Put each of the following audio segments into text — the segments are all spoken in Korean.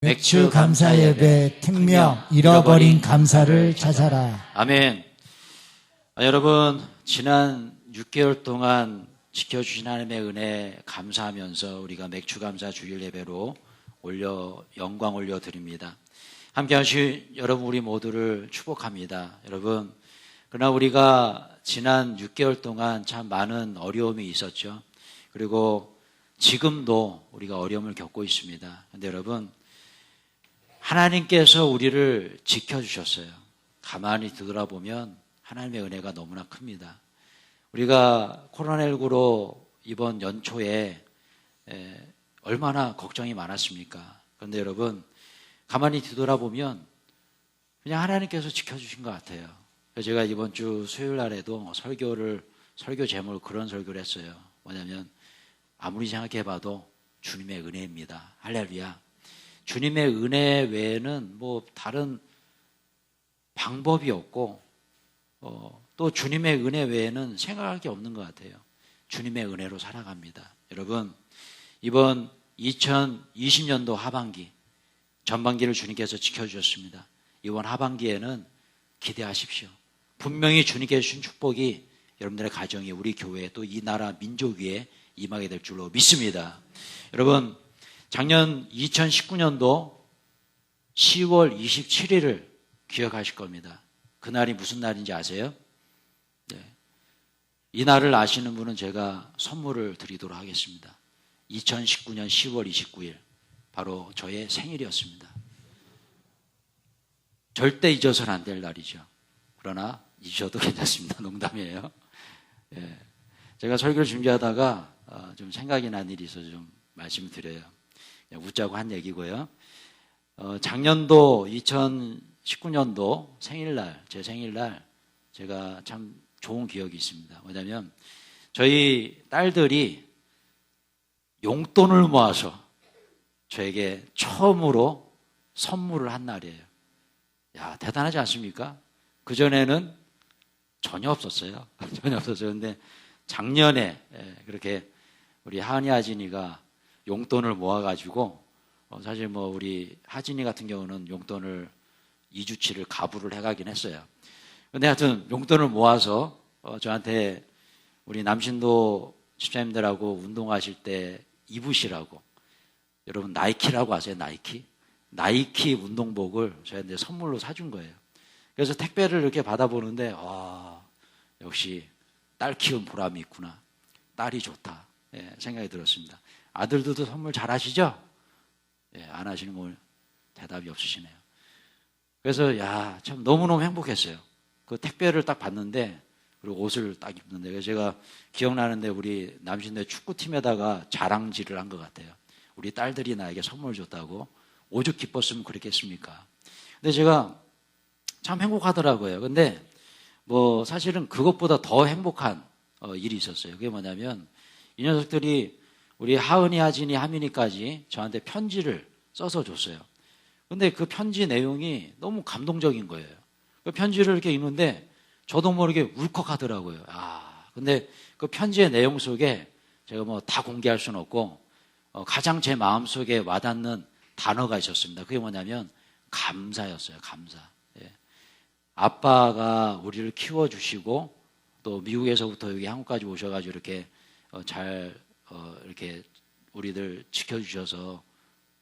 맥주 감사 예배 특명 잃어버린 감사를 찾아라. 아멘. 여러분, 지난 6개월 동안 지켜주신 하나님의 은혜 감사하면서 우리가 맥주 감사 주일 예배로 영광 올려드립니다. 함께 하신 여러분 우리 모두를 축복합니다. 여러분, 그러나 우리가 지난 6개월 동안 참 많은 어려움이 있었죠. 그리고 지금도 우리가 어려움을 겪고 있습니다. 그런데 여러분, 하나님께서 우리를 지켜주셨어요. 가만히 뒤돌아보면 하나님의 은혜가 너무나 큽니다. 우리가 코로나19로 이번 연초에 얼마나 걱정이 많았습니까? 그런데 여러분, 가만히 뒤돌아보면 그냥 하나님께서 지켜주신 것 같아요. 그래서 제가 이번 주 수요일 날에도 설교 제목을 그런 설교를 했어요. 뭐냐면 아무리 생각해봐도 주님의 은혜입니다. 할렐루야. 주님의 은혜 외에는 뭐 다른 방법이 없고 또 주님의 은혜 외에는 생각할 게 없는 것 같아요. 주님의 은혜로 살아갑니다. 여러분, 이번 2020년도 하반기, 전반기를 주님께서 지켜주셨습니다. 이번 하반기에는 기대하십시오. 분명히 주님께서 주신 축복이 여러분들의 가정에, 우리 교회, 또 이 나라 민족 위에 임하게 될 줄로 믿습니다. 여러분, 작년 2019년도 10월 27일을 기억하실 겁니다. 그날이 무슨 날인지 아세요? 네. 이 날을 아시는 분은 제가 선물을 드리도록 하겠습니다. 2019년 10월 29일, 바로 저의 생일이었습니다. 절대 잊어서는 안 될 날이죠. 그러나 잊어도 괜찮습니다. 농담이에요. 예. 제가 설교를 준비하다가 좀 생각이 난 일이 있어서 좀 말씀을 드려요. 웃자고 한 얘기고요. 작년도 2019년도 생일날, 제 생일날 제가 참 좋은 기억이 있습니다. 뭐냐면 저희 딸들이 용돈을 모아서 저에게 처음으로 선물을 한 날이에요. 야, 대단하지 않습니까? 그전에는 전혀 없었어요. 전혀 없었어요. 근데 작년에 그렇게 우리 하은이 하진이가 용돈을 모아가지고, 사실 뭐 우리 하진이 같은 경우는 용돈을 2주치를 가부를 해가긴 했어요. 근데 하여튼 용돈을 모아서 저한테 우리 남신도 집사님들하고 운동하실 때 입으시라고, 여러분 나이키라고 아세요? 나이키 운동복을 저한테 선물로 사준 거예요. 그래서 택배를 이렇게 받아보는데 역시 딸 키운 보람이 있구나, 딸이 좋다, 생각이 들었습니다. 아들들도 선물 잘 하시죠? 안 하시는 건 대답이 없으시네요. 그래서 참 너무너무 행복했어요. 그 택배를 딱 받는데, 그리고 옷을 딱 입는데, 그래서 제가 기억나는데 우리 남신대 축구팀에다가 자랑질을 한 것 같아요. 우리 딸들이 나에게 선물 줬다고. 오죽 기뻤으면 그랬겠습니까? 근데 제가 참 행복하더라고요. 근데 뭐 사실은 그것보다 더 행복한 일이 있었어요. 그게 뭐냐면 이 녀석들이 우리 하은이, 하진이, 하민이까지 저한테 편지를 써서 줬어요. 근데 그 편지 내용이 너무 감동적인 거예요. 그 편지를 이렇게 읽는데 저도 모르게 울컥하더라고요. 근데 그 편지의 내용 속에 제가 뭐 다 공개할 수는 없고 가장 제 마음속에 와닿는 단어가 있었습니다. 그게 뭐냐면 감사였어요. 감사. 아빠가 우리를 키워주시고 또 미국에서부터 여기 한국까지 오셔가지고 이렇게 이렇게 우리들 지켜주셔서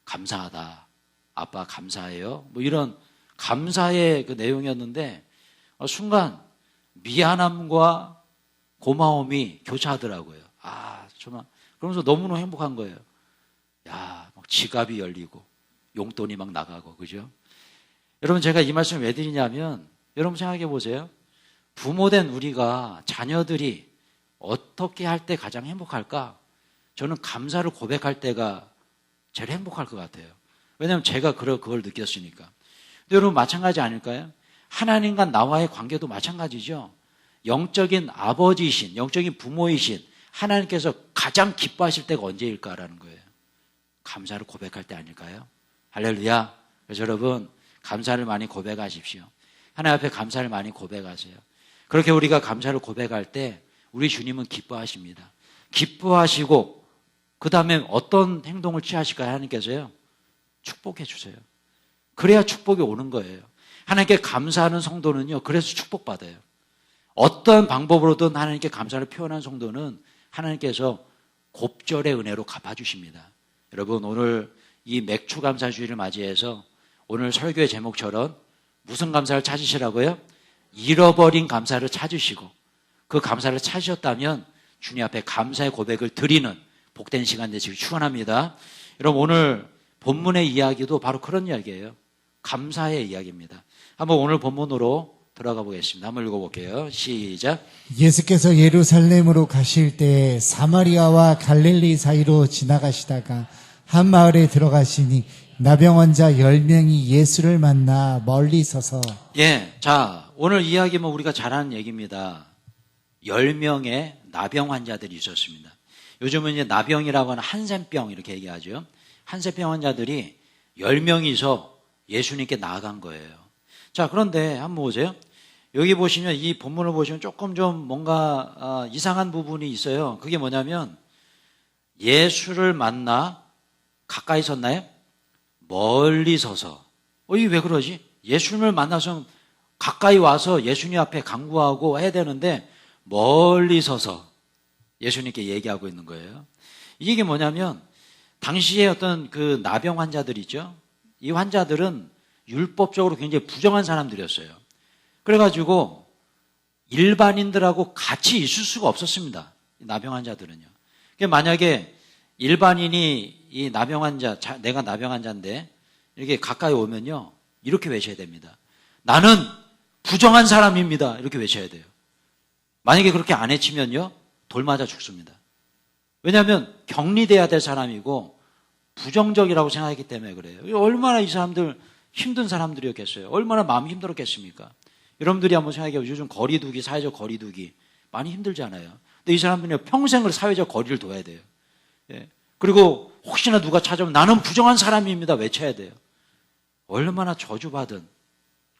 감사하다. 아빠 감사해요. 뭐 이런 감사의 그 내용이었는데 순간 미안함과 고마움이 교차하더라고요. 정말 그러면서 너무너무 행복한 거예요. 막 지갑이 열리고 용돈이 막 나가고, 그죠? 여러분, 제가 이 말씀을 왜 드리냐면, 여러분 생각해 보세요. 부모된 우리가 자녀들이 어떻게 할 때 가장 행복할까? 저는 감사를 고백할 때가 제일 행복할 것 같아요. 왜냐하면 제가 그걸 느꼈으니까. 근데 여러분 마찬가지 아닐까요? 하나님과 나와의 관계도 마찬가지죠. 영적인 아버지이신, 영적인 부모이신 하나님께서 가장 기뻐하실 때가 언제일까라는 거예요. 감사를 고백할 때 아닐까요? 할렐루야. 그래서 여러분, 감사를 많이 고백하십시오. 하나님 앞에 감사를 많이 고백하세요. 그렇게 우리가 감사를 고백할 때 우리 주님은 기뻐하십니다. 기뻐하시고 그 다음에 어떤 행동을 취하실까요? 하나님께서요, 축복해 주세요. 그래야 축복이 오는 거예요. 하나님께 감사하는 성도는요, 그래서 축복받아요. 어떤 방법으로든 하나님께 감사를 표현한 성도는 하나님께서 곱절의 은혜로 갚아주십니다. 여러분, 오늘 이 맥주 감사주의를 맞이해서 오늘 설교의 제목처럼 무슨 감사를 찾으시라고요? 잃어버린 감사를 찾으시고 그 감사를 찾으셨다면 주님 앞에 감사의 고백을 드리는 복된 시간 되시길 축원합니다. 여러분, 오늘 본문의 이야기도 바로 그런 이야기예요. 감사의 이야기입니다. 한번 오늘 본문으로 들어가 보겠습니다. 한번 읽어볼게요. 시작. 예수께서 예루살렘으로 가실 때 사마리아와 갈릴리 사이로 지나가시다가 한 마을에 들어가시니 나병 환자 10명이 예수를 만나 멀리 서서 예, 자, 오늘 이야기는 우리가 잘 아는 얘기입니다. 10명의 나병 환자들이 있었습니다. 요즘은 이제 나병이라고 하는 한센병 이렇게 얘기하죠. 한센병 환자들이 10명이서 예수님께 나아간 거예요. 자, 그런데 한번 보세요. 여기 보시면 이 본문을 보시면 조금 좀 뭔가 이상한 부분이 있어요. 그게 뭐냐면 예수를 만나 가까이 섰나요? 멀리 서서. 이게 왜 그러지? 예수님을 만나서 가까이 와서 예수님 앞에 간구하고 해야 되는데 멀리 서서 예수님께 얘기하고 있는 거예요. 이게 뭐냐면 당시에 어떤 그 나병 환자들이죠. 이 환자들은 율법적으로 굉장히 부정한 사람들이었어요. 그래가지고 일반인들하고 같이 있을 수가 없었습니다. 나병 환자들은요. 만약에 일반인이 이 나병 환자, 내가 나병 환자인데 이렇게 가까이 오면요, 이렇게 외쳐야 됩니다. 나는 부정한 사람입니다. 이렇게 외쳐야 돼요. 만약에 그렇게 안 외치면요, 돌 맞아 죽습니다. 왜냐하면 격리돼야 될 사람이고 부정적이라고 생각했기 때문에 그래요. 얼마나 이 사람들 힘든 사람들이었겠어요. 얼마나 마음이 힘들었겠습니까? 여러분들이 한번 생각해보세요. 요즘 거리두기, 사회적 거리두기 많이 힘들잖아요. 근데 이 사람들은 평생을 사회적 거리를 둬야 돼요. 예. 그리고 혹시나 누가 찾아오면 나는 부정한 사람입니다. 외쳐야 돼요. 얼마나 저주받은,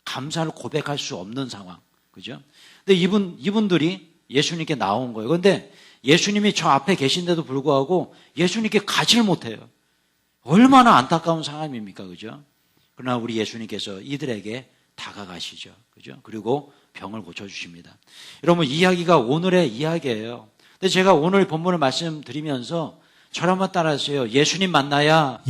감사를 고백할 수 없는 상황. 그죠? 근데 이분들이 예수님께 나온 거예요. 그런데 예수님이 저 앞에 계신데도 불구하고 예수님께 가지를 못해요. 얼마나 안타까운 상황입니까? 그죠? 그러나 우리 예수님께서 이들에게 다가가시죠. 그죠? 그리고 병을 고쳐주십니다. 여러분, 이야기가 오늘의 이야기예요. 근데 제가 오늘 본문을 말씀드리면서 저를 한번 따라하세요. 예수님 만나야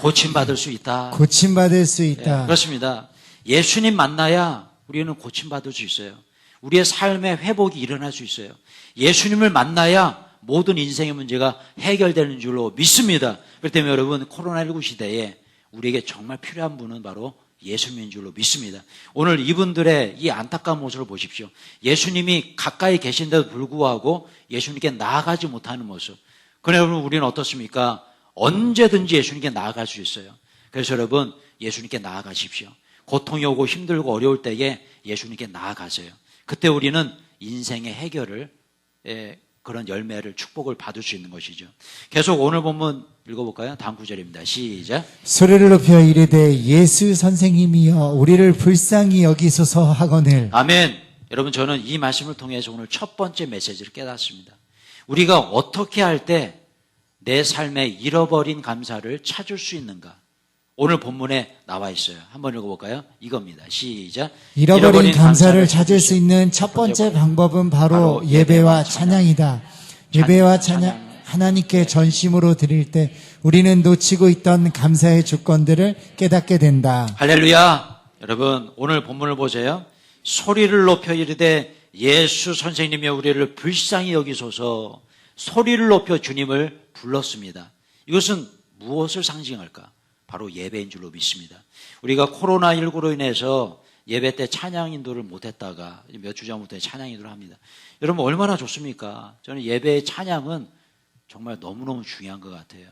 고침받을 수 있다. 고침받을 수 있다. 네, 그렇습니다. 예수님 만나야 우리는 고침받을 수 있어요. 우리의 삶의 회복이 일어날 수 있어요. 예수님을 만나야 모든 인생의 문제가 해결되는 줄로 믿습니다. 그렇기 때문에 여러분, 코로나19 시대에 우리에게 정말 필요한 분은 바로 예수님인 줄로 믿습니다. 오늘 이분들의 이 안타까운 모습을 보십시오. 예수님이 가까이 계신데도 불구하고 예수님께 나아가지 못하는 모습. 그러나 여러분, 우리는 어떻습니까? 언제든지 예수님께 나아갈 수 있어요. 그래서 여러분, 예수님께 나아가십시오. 고통이 오고 힘들고 어려울 때에 예수님께 나아가세요. 그때 우리는 인생의 해결을, 그런 열매를, 축복을 받을 수 있는 것이죠. 계속 오늘 본문 읽어볼까요? 다음 구절입니다. 시작. 소리를 높여 이르되 예수 선생님이여 우리를 불쌍히 여기소서 하거늘. 아멘. 여러분, 저는 이 말씀을 통해서 오늘 첫 번째 메시지를 깨닫습니다. 우리가 어떻게 할 때 내 삶에 잃어버린 감사를 찾을 수 있는가? 오늘 본문에 나와 있어요. 한번 읽어볼까요? 이거입니다. 시작. 잃어버린 감사를 찾을 수 있는 첫 번째 방법은 바로 예배와 찬양이다. 예배와 찬양, 하나님께 전심으로 드릴 때 우리는 놓치고 있던 감사의 조건들을 깨닫게 된다. 할렐루야. 여러분, 오늘 본문을 보세요. 소리를 높여 이르되 예수 선생님이 우리를 불쌍히 여기소서. 소리를 높여 주님을 불렀습니다. 이것은 무엇을 상징할까? 바로 예배인 줄로 믿습니다. 우리가 코로나19로 인해서 예배 때 찬양 인도를 못했다가 몇 주 전부터 찬양 인도를 합니다. 여러분, 얼마나 좋습니까? 저는 예배의 찬양은 정말 너무너무 중요한 것 같아요.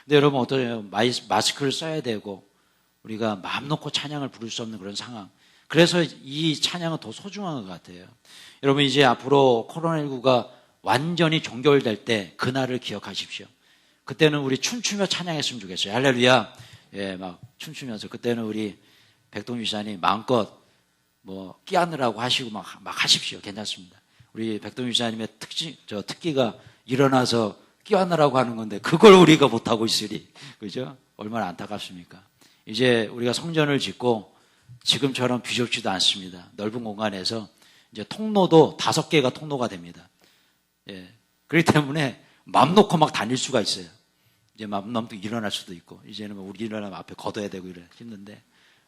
근데 여러분, 어떠세요? 마스크를 써야 되고 우리가 마음 놓고 찬양을 부를 수 없는 그런 상황. 그래서 이 찬양은 더 소중한 것 같아요. 여러분, 이제 앞으로 코로나19가 완전히 종결될 때 그날을 기억하십시오. 그때는 우리 춤추며 찬양했으면 좋겠어요. 할렐루야. 예, 막 춤추면서 그때는 우리 백동규 지사님 마음껏 뭐 끼안으라고 하시고 막 하십시오. 괜찮습니다. 우리 백동규 지사님의 특기가 일어나서 끼워넣으라고 하는 건데 그걸 우리가 못하고 있으니, 그죠? 얼마나 안타깝습니까? 이제 우리가 성전을 짓고 지금처럼 비좁지도 않습니다. 넓은 공간에서 이제 통로도 5개가 통로가 됩니다. 예. 그렇기 때문에 맘 놓고 막 다닐 수가 있어요. 이제 맘 놓고 일어날 수도 있고, 이제는 우리 일어나면 앞에 걷어야 되고 이래 힘든데,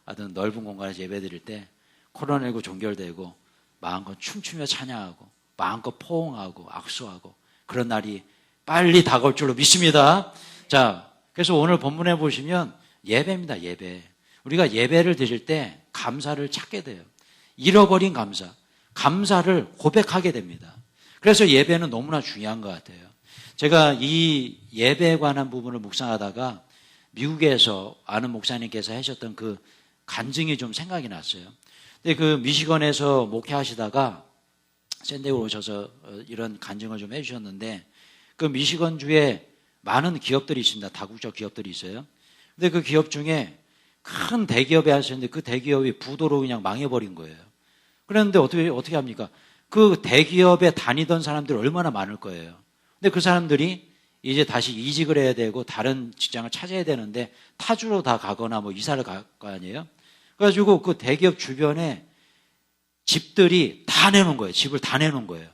하여튼 넓은 공간에서 예배 드릴 때 코로나19 종결되고 마음껏 춤추며 찬양하고 마음껏 포옹하고 악수하고 그런 날이 빨리 다가올 줄로 믿습니다. 자, 그래서 오늘 본문에 보시면 예배입니다. 예배. 우리가 예배를 드릴 때 감사를 찾게 돼요. 잃어버린 감사, 감사를 고백하게 됩니다. 그래서 예배는 너무나 중요한 것 같아요. 제가 이 예배에 관한 부분을 묵상하다가 미국에서 아는 목사님께서 하셨던 그 간증이 좀 생각이 났어요. 근데 그 미시건에서 목회하시다가 샌디에고 오셔서 이런 간증을 좀 해주셨는데, 그 미시건주에 많은 기업들이 있습니다. 다국적 기업들이 있어요. 근데 그 기업 중에 큰 대기업에 하셨는데 그 대기업이 부도로 그냥 망해버린 거예요. 그런데 어떻게 합니까? 그 대기업에 다니던 사람들이 얼마나 많을 거예요. 근데 그 사람들이 이제 다시 이직을 해야 되고 다른 직장을 찾아야 되는데 타주로 다 가거나 뭐 이사를 갈 거 아니에요? 그래가지고 그 대기업 주변에 집들이 다 내놓은 거예요. 집을 다 내놓은 거예요.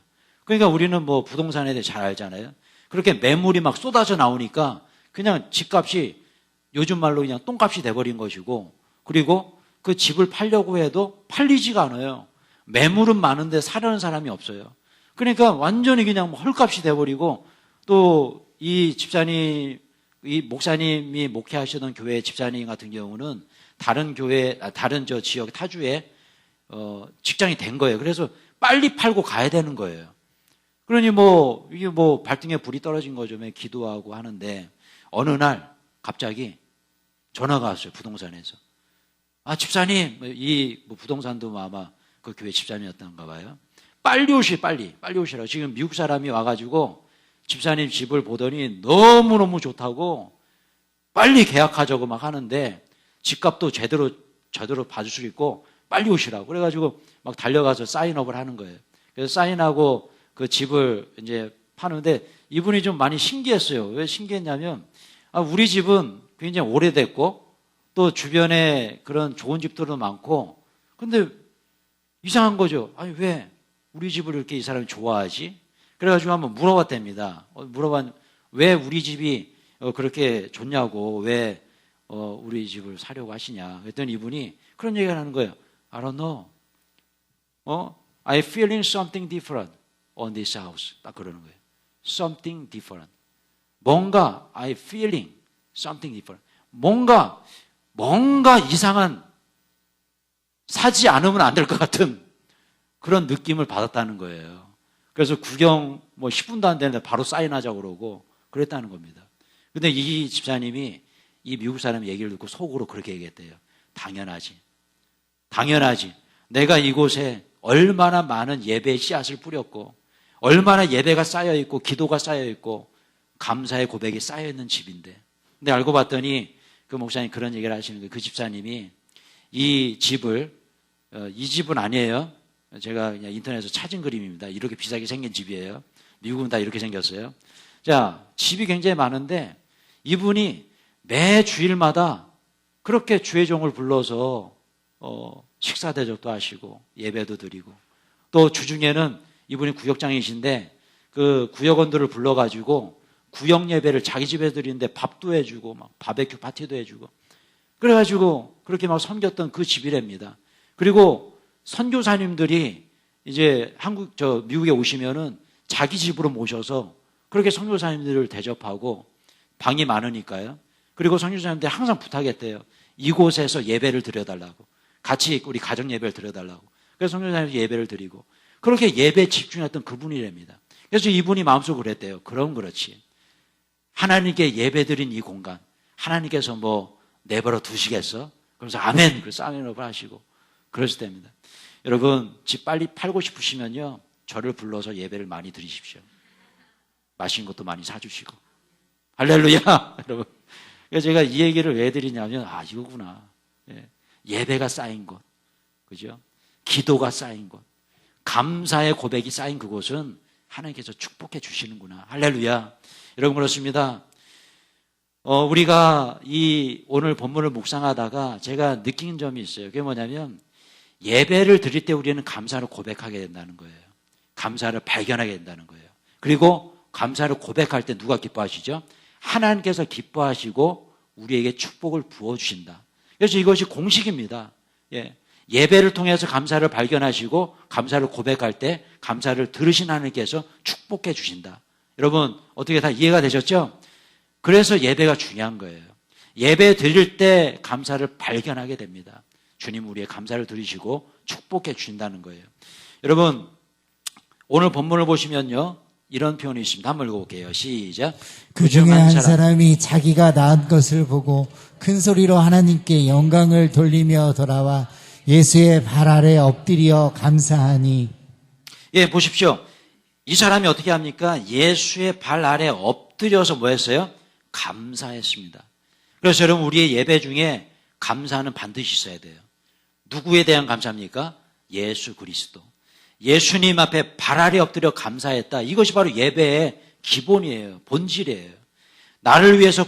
그러니까 우리는 뭐 부동산에 대해 잘 알잖아요. 그렇게 매물이 막 쏟아져 나오니까 그냥 집값이 요즘 말로 그냥 똥값이 돼버린 것이고, 그리고 그 집을 팔려고 해도 팔리지가 않아요. 매물은 많은데 사려는 사람이 없어요. 그러니까 완전히 그냥 헐값이 돼버리고, 또 이 집사님, 이 목사님이 목회하시던 교회 집사님 같은 경우는 다른 교회, 다른 저 지역 타주에 직장이 된 거예요. 그래서 빨리 팔고 가야 되는 거예요. 그러니 뭐 이게 뭐 발등에 불이 떨어진 거죠. 기도하고 하는데 어느 날 갑자기 전화가 왔어요. 부동산에서. 아, 집사님, 이 뭐 부동산도 아마 그 교회 집사님이었던가 봐요. 빨리 오시라고. 지금 미국 사람이 와가지고 집사님 집을 보더니 너무너무 좋다고 빨리 계약하자고 막 하는데 집값도 제대로 봐줄 수 있고 빨리 오시라고. 그래가지고 막 달려가서 사인업을 하는 거예요. 그래서 사인하고 그 집을 이제 파는데 이분이 좀 많이 신기했어요. 왜 신기했냐면, 우리 집은 굉장히 오래됐고 또 주변에 그런 좋은 집들도 많고, 근데 이상한 거죠. 아니, 왜 우리 집을 이렇게 이 사람이 좋아하지? 그래가지고 한번 물어봤답니다. 왜 우리 집이 그렇게 좋냐고, 왜 우리 집을 사려고 하시냐. 그랬더니 이분이 그런 얘기를 하는 거예요. I don't know. I feeling something different on this house. 딱 그러는 거예요. Something different. 뭔가 I feeling something different. 뭔가 이상한, 사지 않으면 안 될 것 같은 그런 느낌을 받았다는 거예요. 그래서 구경 뭐 10분도 안 되는데 바로 사인하자고 그러고 그랬다는 겁니다. 근데 이 집사님이 이 미국 사람 얘기를 듣고 속으로 그렇게 얘기했대요. 당연하지. 내가 이곳에 얼마나 많은 예배의 씨앗을 뿌렸고, 얼마나 예배가 쌓여있고 기도가 쌓여있고 감사의 고백이 쌓여있는 집인데. 근데 알고 봤더니 그 목사님 그런 얘기를 하시는 거예요. 그 집사님이 이 집은 아니에요. 제가 그냥 인터넷에서 찾은 그림입니다. 이렇게 비싸게 생긴 집이에요. 미국은 다 이렇게 생겼어요. 자, 집이 굉장히 많은데 이분이 매 주일마다 그렇게 주의 종을 불러서 식사 대접도 하시고 예배도 드리고, 또 주중에는 이분이 구역장이신데 그 구역원들을 불러가지고 구역 예배를 자기 집에 드리는데 밥도 해주고 막 바베큐 파티도 해주고, 그래가지고 그렇게 막 섬겼던 그 집이랍니다. 그리고 선교사님들이 이제 미국에 오시면은 자기 집으로 모셔서 그렇게 선교사님들을 대접하고, 방이 많으니까요. 그리고 선교사님들이 항상 부탁했대요. 이곳에서 예배를 드려달라고. 같이 우리 가정 예배를 드려달라고. 그래서 선교사님들이 예배를 드리고, 그렇게 예배에 집중했던 그분이랍니다. 그래서 이분이 마음속으로 그랬대요. 그럼 그렇지. 하나님께 예배 드린 이 공간, 하나님께서 뭐 내버려 두시겠어? 그러면서 아멘. 그래서 아멘을 하시고 그러실 때입니다. 여러분, 집 빨리 팔고 싶으시면요, 저를 불러서 예배를 많이 드리십시오. 맛있는 것도 많이 사주시고. 할렐루야. 여러분, 그래서 제가 이 얘기를 왜 드리냐면, 이거구나. 예배가 쌓인 곳, 그죠? 기도가 쌓인 곳, 감사의 고백이 쌓인 그곳은 하나님께서 축복해 주시는구나. 할렐루야. 여러분 그렇습니다. 우리가 이 오늘 본문을 묵상하다가 제가 느낀 점이 있어요. 그게 뭐냐면 예배를 드릴 때 우리는 감사를 고백하게 된다는 거예요. 감사를 발견하게 된다는 거예요. 그리고 감사를 고백할 때 누가 기뻐하시죠? 하나님께서 기뻐하시고 우리에게 축복을 부어주신다. 그래서 이것이 공식입니다. 예배를 통해서 감사를 발견하시고 감사를 고백할 때 감사를 들으신 하나님께서 축복해 주신다. 여러분 어떻게 다 이해가 되셨죠? 그래서 예배가 중요한 거예요. 예배 드릴 때 감사를 발견하게 됩니다. 주님 우리의 감사를 들으시고 축복해 주신다는 거예요. 여러분 오늘 본문을 보시면요 이런 표현이 있습니다. 한번 읽어볼게요. 시작. 그 중에 한 사람이 자기가 낳은 것을 보고 큰 소리로 하나님께 영광을 돌리며 돌아와 예수의 발 아래 엎드려 감사하니. 보십시오. 이 사람이 어떻게 합니까? 예수의 발 아래 엎드려서 뭐 했어요? 감사했습니다. 그래서 여러분 우리의 예배 중에 감사는 반드시 있어야 돼요. 누구에 대한 감사입니까? 예수 그리스도. 예수님 앞에 발 아래 엎드려 감사했다. 이것이 바로 예배의 기본이에요. 본질이에요. 나를 위해서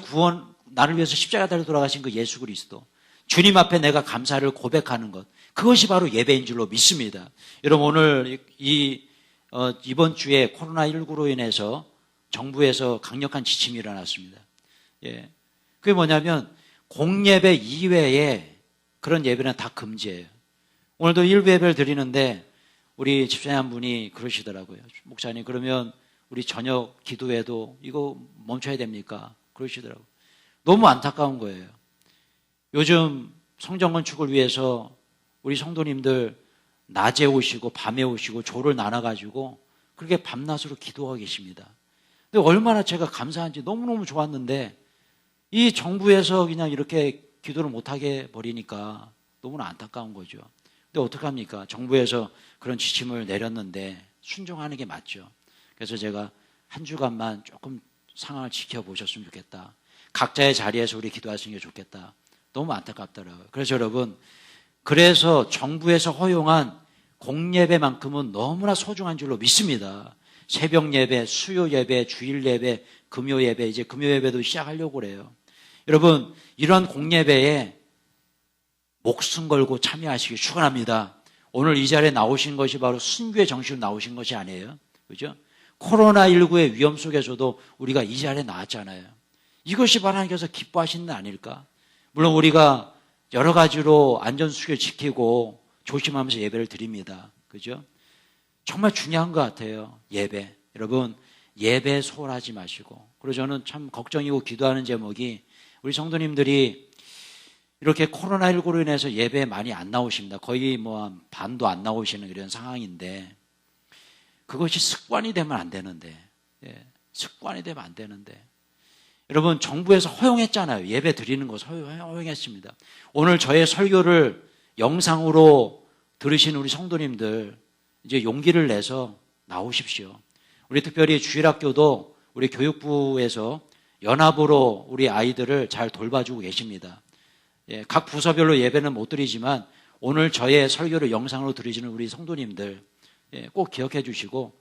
십자가에 돌아가신 그 예수 그리스도. 주님 앞에 내가 감사를 고백하는 것. 그것이 바로 예배인 줄로 믿습니다. 여러분 오늘 이번 주에 코로나19로 인해서 정부에서 강력한 지침이 일어났습니다. 그게 뭐냐면 공예배 이외에 그런 예배는 다 금지예요. 오늘도 일부 예배를 드리는데 우리 집사님 한 분이 그러시더라고요. 목사님 그러면 우리 저녁 기도회도 이거 멈춰야 됩니까? 그러시더라고요. 너무 안타까운 거예요. 요즘 성전 건축을 위해서 우리 성도님들 낮에 오시고 밤에 오시고 조를 나눠가지고 그렇게 밤낮으로 기도하고 계십니다. 근데 얼마나 제가 감사한지 너무너무 좋았는데 이 정부에서 그냥 이렇게 기도를 못하게 버리니까 너무나 안타까운 거죠. 근데 어떡합니까? 정부에서 그런 지침을 내렸는데 순종하는 게 맞죠. 그래서 제가 한 주간만 조금 상황을 지켜보셨으면 좋겠다. 각자의 자리에서 우리 기도하시는 게 좋겠다. 너무 안타깝더라고요. 그래서 여러분, 그래서 정부에서 허용한 공예배만큼은 너무나 소중한 줄로 믿습니다. 새벽 예배, 수요 예배, 주일 예배, 금요 예배, 이제 금요 예배도 시작하려고 그래요. 여러분, 이런 공예배에 목숨 걸고 참여하시기 축원합니다. 오늘 이 자리에 나오신 것이 바로 순교의 정신으로 나오신 것이 아니에요. 그죠? 코로나19의 위험 속에서도 우리가 이 자리에 나왔잖아요. 이것이 바로 하나님께서 기뻐하시는 거 아닐까? 물론 우리가 여러 가지로 안전수칙을 지키고 조심하면서 예배를 드립니다. 그죠? 정말 중요한 것 같아요. 예배. 여러분, 예배 소홀하지 마시고. 그리고 저는 참 걱정이고 기도하는 제목이 우리 성도님들이 이렇게 코로나19로 인해서 예배에 많이 안 나오십니다. 거의 뭐 반도 안 나오시는 이런 상황인데 그것이 습관이 되면 안 되는데 습관이 되면 안 되는데 여러분 정부에서 허용했잖아요. 예배 드리는 것을 허용했습니다. 오늘 저의 설교를 영상으로 들으시는 우리 성도님들 이제 용기를 내서 나오십시오. 우리 특별히 주일학교도 우리 교육부에서 연합으로 우리 아이들을 잘 돌봐주고 계십니다. 각 부서별로 예배는 못 드리지만 오늘 저의 설교를 영상으로 들으시는 우리 성도님들 꼭 기억해 주시고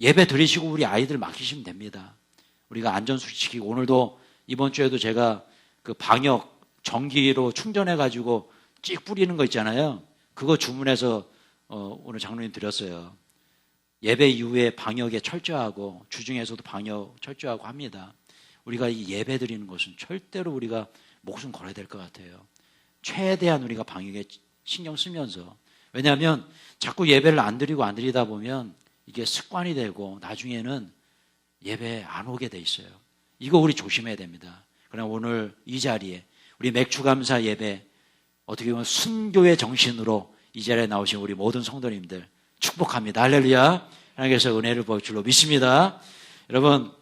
예배 드리시고 우리 아이들 맡기시면 됩니다. 우리가 안전수칙 지키고 오늘도 이번 주에도 제가 그 방역 전기로 충전해 가지고 찍 뿌리는 거 있잖아요. 그거 주문해서 오늘 장로님 드렸어요. 예배 이후에 방역에 철저하고 주중에서도 방역 철저하고 합니다. 우리가 이 예배 드리는 것은 절대로 우리가 목숨 걸어야 될 것 같아요. 최대한 우리가 방역에 신경 쓰면서 왜냐하면 자꾸 예배를 안 드리다 보면 이게 습관이 되고 나중에는 예배 안 오게 돼 있어요. 이거 우리 조심해야 됩니다. 그러나 오늘 이 자리에 우리 맥주감사 예배 어떻게 보면 순교의 정신으로 이 자리에 나오신 우리 모든 성도님들 축복합니다. 할렐루야. 하나님께서 은혜를 볼 줄로 믿습니다. 여러분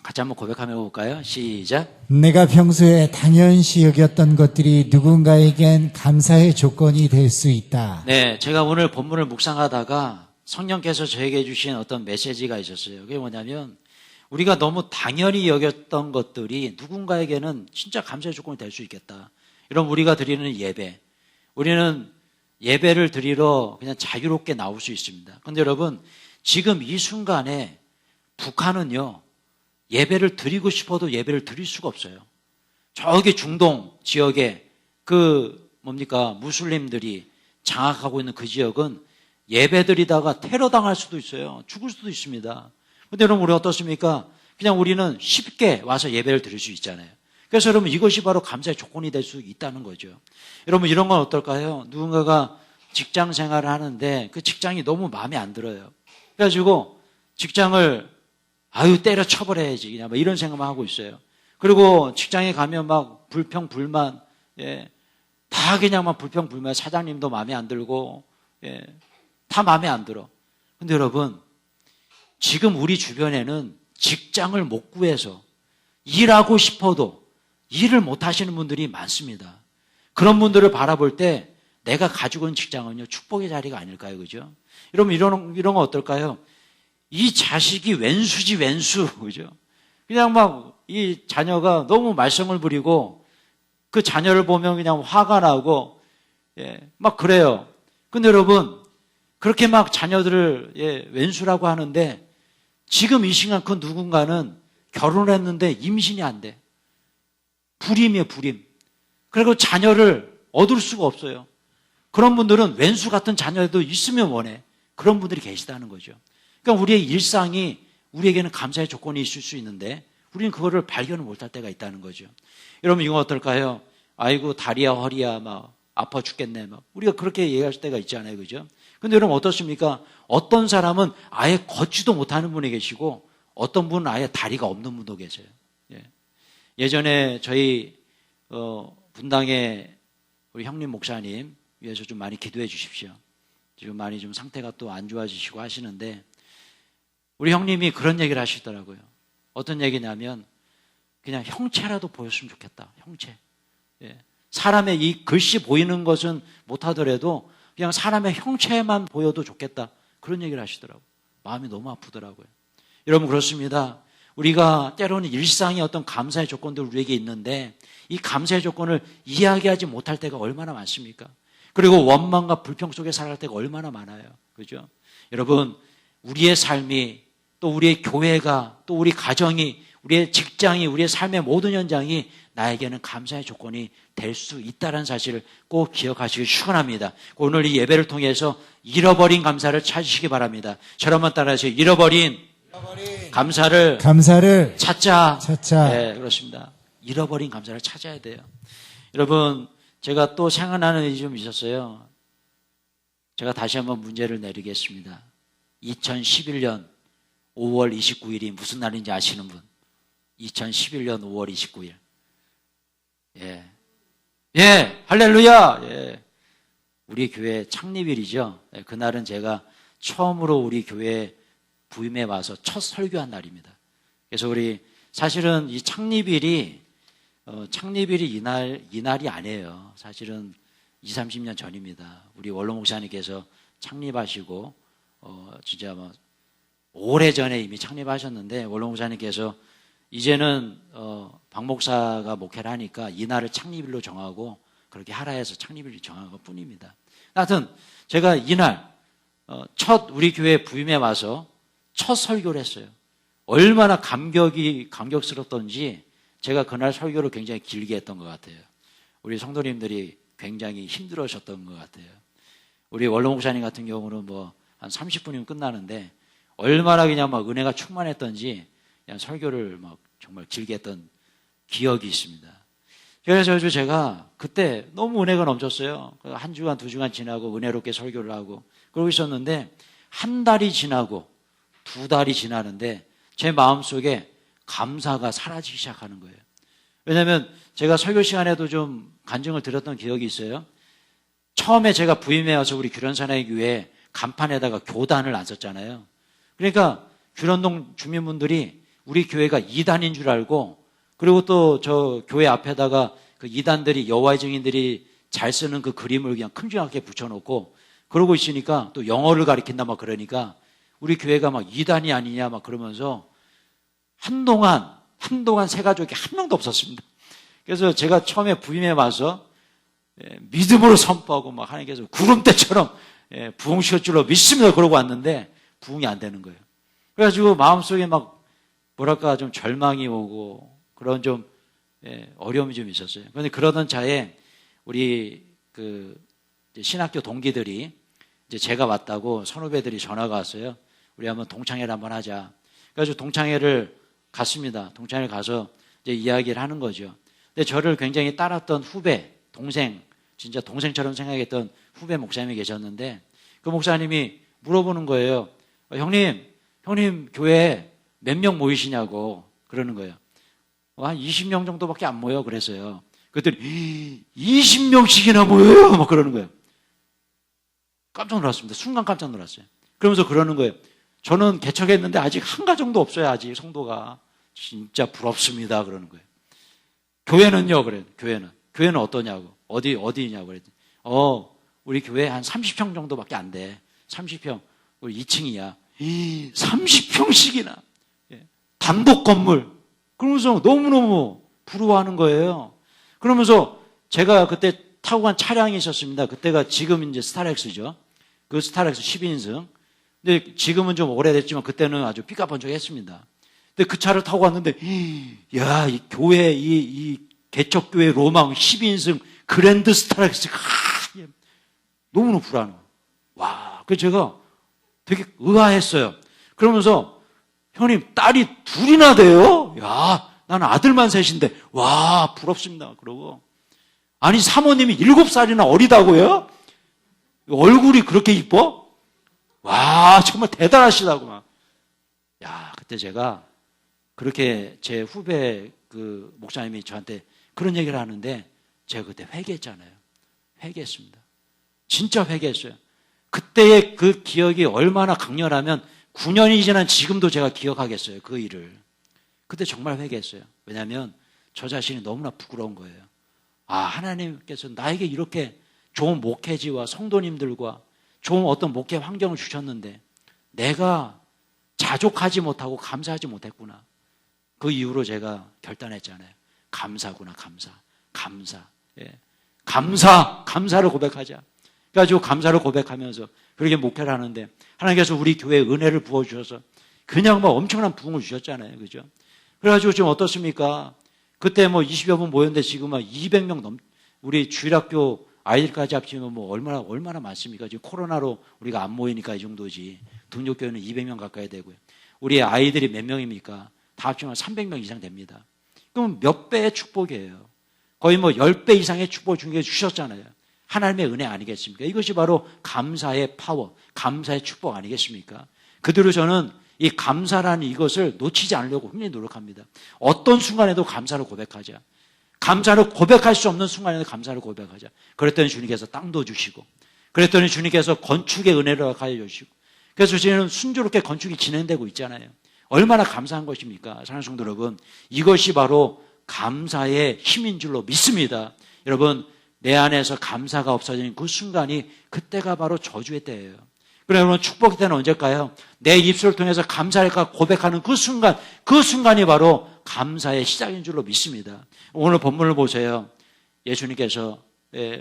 같이 한번 고백하며 볼까요? 시작. 내가 평소에 당연시 여겼던 것들이 누군가에겐 감사의 조건이 될 수 있다. 네, 제가 오늘 본문을 묵상하다가 성령께서 저에게 주신 어떤 메시지가 있었어요. 그게 뭐냐면 우리가 너무 당연히 여겼던 것들이 누군가에게는 진짜 감사의 조건이 될 수 있겠다. 이런 우리가 드리는 예배, 우리는 예배를 드리러 그냥 자유롭게 나올 수 있습니다. 그런데 여러분 지금 이 순간에 북한은요 예배를 드리고 싶어도 예배를 드릴 수가 없어요. 저기 중동 지역에 무슬림들이 장악하고 있는 그 지역은 예배 드리다가 테러 당할 수도 있어요. 죽을 수도 있습니다. 근데 여러분, 우리 어떻습니까? 그냥 우리는 쉽게 와서 예배를 드릴 수 있잖아요. 그래서 여러분, 이것이 바로 감사의 조건이 될 수 있다는 거죠. 여러분, 이런 건 어떨까요? 누군가가 직장 생활을 하는데 그 직장이 너무 마음에 안 들어요. 그래가지고 직장을 때려쳐버려야지, 그냥 이런 생각만 하고 있어요. 그리고 직장에 가면 막 불평, 불만, 다 그냥 막 불평, 불만, 사장님도 마음에 안 들고, 다 마음에 안 들어. 근데 여러분, 지금 우리 주변에는 직장을 못 구해서 일하고 싶어도 일을 못 하시는 분들이 많습니다. 그런 분들을 바라볼 때 내가 가지고 있는 직장은요, 축복의 자리가 아닐까요? 그죠? 여러분, 이런 건 어떨까요? 이 자식이 왼수지, 왼수. 그죠? 그냥 막 이 자녀가 너무 말썽을 부리고 그 자녀를 보면 그냥 화가 나고, 막 그래요. 근데 여러분, 그렇게 막 자녀들을 왼수라고 하는데 지금 이 시간 그 누군가는 결혼했는데 임신이 안 돼. 불임이에요, 불임. 그리고 자녀를 얻을 수가 없어요. 그런 분들은 왼수 같은 자녀도 있으면 원해. 그런 분들이 계시다는 거죠. 그러니까 우리의 일상이 우리에게는 감사의 조건이 있을 수 있는데 우리는 그거를 발견을 못할 때가 있다는 거죠. 여러분, 이거 어떨까요? 아이고, 다리야, 허리야, 막 아파 죽겠네. 막 우리가 그렇게 얘기할 때가 있잖아요. 그죠? 근데 여러분, 어떻습니까? 어떤 사람은 아예 걷지도 못하는 분이 계시고 어떤 분은 아예 다리가 없는 분도 계세요. 예전에 저희 분당에 우리 형님 목사님 위해서 좀 많이 기도해 주십시오. 지금 많이 좀 상태가 또 안 좋아지시고 하시는데 우리 형님이 그런 얘기를 하시더라고요. 어떤 얘기냐면 그냥 형체라도 보였으면 좋겠다. 형체. 사람의 이 글씨 보이는 것은 못하더라도 그냥 사람의 형체만 보여도 좋겠다. 그런 얘기를 하시더라고요. 마음이 너무 아프더라고요. 여러분, 그렇습니다. 우리가 때로는 일상의 어떤 감사의 조건들 우리에게 있는데 이 감사의 조건을 이야기하지 못할 때가 얼마나 많습니까? 그리고 원망과 불평 속에 살아갈 때가 얼마나 많아요. 그죠? 여러분, 우리의 삶이 또 우리의 교회가 또 우리 가정이 우리의 직장이 우리의 삶의 모든 현장이 나에게는 감사의 조건이 될 수 있다는 사실을 꼭 기억하시길 축원합니다. 오늘 이 예배를 통해서 잃어버린 감사를 찾으시기 바랍니다. 저를 한번 따라하세요. 잃어버린 감사를 찾자. 네, 그렇습니다. 잃어버린 감사를 찾아야 돼요. 여러분, 제가 또 생각나는 일이 좀 있었어요. 제가 다시 한번 문제를 내리겠습니다. 2011년 5월 29일이 무슨 날인지 아시는 분? 2011년 5월 29일. 할렐루야! 우리 교회 창립일이죠. 그날은 제가 처음으로 우리 교회 부임에 와서 첫 설교한 날입니다. 그래서 사실은 이 창립일이 이날이 아니에요. 사실은 20, 30년 전입니다. 우리 원로 목사님께서 창립하시고, 진짜 오래전에 이미 창립하셨는데, 원로 목사님께서 이제는, 박 목사가 목회를 하니까 이날을 창립일로 정하고, 그렇게 하라 해서 창립일을 정한 것 뿐입니다. 하여튼, 제가 이날, 우리 교회 부임에 와서 첫 설교를 했어요. 얼마나 감격스럽던지 제가 그날 설교를 굉장히 길게 했던 것 같아요. 우리 성도님들이 굉장히 힘들어하셨던 것 같아요. 우리 원로 목사님 같은 경우는 한 30분이면 끝나는데 얼마나 그냥 은혜가 충만했던지 그냥 설교를 정말 길게 했던 기억이 있습니다. 그래서 제가 그때 너무 은혜가 넘쳤어요. 한 주간, 두 주간 지나고 은혜롭게 설교를 하고 그러고 있었는데 한 달이 지나고 두 달이 지나는데 제 마음속에 감사가 사라지기 시작하는 거예요. 왜냐하면 제가 설교 시간에도 좀 간증을 드렸던 기억이 있어요. 처음에 제가 부임해 와서 우리 규련사나이 교회 간판에다가 교단을 안 썼잖아요. 그러니까 규련동 주민분들이 우리 교회가 이단인 줄 알고 그리고 또 저 교회 앞에다가 그 이단들이 여호와의 증인들이 잘 쓰는 그 그림을 그냥 큼지막하게 붙여놓고 그러고 있으니까 또 영어를 가리킨다 그러니까 우리 교회가 이단이 아니냐 그러면서 한동안 새 가족이 한 명도 없었습니다. 그래서 제가 처음에 부임해 와서 믿음으로 선포하고 하나님께서 구름대처럼 부흥시킬 줄로 믿습니다. 그러고 왔는데 부흥이 안 되는 거예요. 그래가지고 마음속에 뭐랄까 좀 절망이 오고 그런 좀 어려움이 좀 있었어요. 그런데 그러던 차에 우리 그 신학교 동기들이 이제 제가 왔다고 선후배들이 전화가 왔어요. 우리 한번 동창회를 한번 하자. 그래서 동창회를 갔습니다. 동창회를 가서 이제 이야기를 하는 거죠. 근데 저를 굉장히 따랐던 후배, 동생, 진짜 동생처럼 생각했던 후배 목사님이 계셨는데 그 목사님이 물어보는 거예요. 형님 교회 몇 명 모이시냐고 그러는 거예요. 한 20명 정도밖에 안 모여 그랬어요. 그랬더니 20명씩이나 모여요 막 그러는 거예요. 깜짝 놀랐습니다. 순간 깜짝 놀랐어요. 그러면서 그러는 거예요. 저는 개척했는데 아직 한 가정도 없어요. 아직 성도가. 진짜 부럽습니다 그러는 거예요. 교회는요 그래. 교회는 어떠냐고. 어디냐고 그랬더니 우리 교회 한 30평 정도밖에 안 돼. 30평. 우리 2층이야. 30평씩이나. 단독 건물. 그러면서 너무너무 부러워하는 거예요. 그러면서 제가 그때 타고 간 차량이 있었습니다. 그때가 지금 이제 스타렉스죠. 그 스타렉스 12인승. 근데 지금은 좀 오래됐지만 그때는 아주 삐까번쩍했습니다. 근데 그 차를 타고 왔는데, 야, 이 교회, 이 개척교회 로망 12인승 그랜드 스타렉스, 너무너무 불안해. 와, 그래서 제가 되게 의아했어요. 그러면서, 형님, 딸이 둘이나 돼요? 야, 나는 아들만 셋인데, 와, 부럽습니다. 그러고. 아니, 사모님이 7살이나 어리다고요? 얼굴이 그렇게 이뻐? 와, 정말 대단하시다고 막. 야, 그때 제가 그렇게 제 후배 그 목사님이 저한테 그런 얘기를 하는데 제가 그때 회개했잖아요. 회개했습니다. 진짜 회개했어요. 그때의 그 기억이 얼마나 강렬하면 9년이 지난 지금도 제가 기억하겠어요. 그 일을. 그때 정말 회개했어요. 왜냐하면 저 자신이 너무나 부끄러운 거예요. 아, 하나님께서 나에게 이렇게 좋은 목회지와 성도님들과 좋은 어떤 목회 환경을 주셨는데 내가 자족하지 못하고 감사하지 못했구나. 그 이후로 제가 결단했잖아요. 감사구나, 감사. 예. 감사를 고백하자. 그래가지고 감사를 고백하면서 그렇게 목회를 하는데 하나님께서 우리 교회에 은혜를 부어주셔서 그냥 뭐 엄청난 부흥을 주셨잖아요. 그죠? 그래가지고 지금 어떻습니까? 그때 뭐 20여 분 모였는데 지금 막 200명 우리 주일학교 아이들까지 합치면 뭐 얼마나 많습니까? 지금 코로나로 우리가 안 모이니까 이 정도지. 등록교회는 200명 가까이 되고요. 우리 아이들이 몇 명입니까? 다 합치면 300명 이상 됩니다. 그럼 몇 배의 축복이에요. 거의 뭐 10배 이상의 축복을 주셨잖아요. 하나님의 은혜 아니겠습니까? 이것이 바로 감사의 파워, 감사의 축복 아니겠습니까? 그대로 저는 이 감사라는 이것을 놓치지 않으려고 굉장히 노력합니다. 어떤 순간에도 감사를 고백하자. 감사를 고백할 수 없는 순간에도 감사를 고백하자. 그랬더니 주님께서 땅도 주시고, 그랬더니 주님께서 건축의 은혜를 가해 주시고, 그래서 저희는 순조롭게 건축이 진행되고 있잖아요. 얼마나 감사한 것입니까? 사랑하는 성도 여러분, 이것이 바로 감사의 힘인 줄로 믿습니다. 여러분, 내 안에서 감사가 없어지는 그 순간이 그때가 바로 저주의 때예요. 그럼 여러분, 축복의 때는 언제일까요? 내 입술을 통해서 감사를 고백하는 그 순간이 바로 감사의 시작인 줄로 믿습니다. 오늘 본문을 보세요. 예수님께서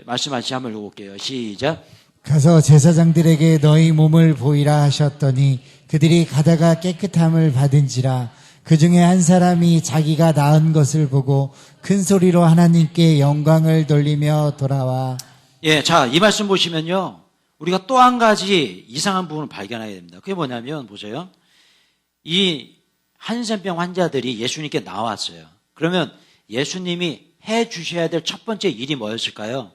말씀하시지 한번 읽어볼게요. 시작. 가서 제사장들에게 너희 몸을 보이라 하셨더니 그들이 가다가 깨끗함을 받은지라. 그 중에 한 사람이 자기가 나은 것을 보고 큰 소리로 하나님께 영광을 돌리며 돌아와. 예, 자, 이 말씀 보시면요. 우리가 또 한 가지 이상한 부분을 발견하게 됩니다. 그게 뭐냐면, 보세요. 이 한센병 환자들이 예수님께 나왔어요. 그러면 예수님이 해 주셔야 될 첫 번째 일이 뭐였을까요?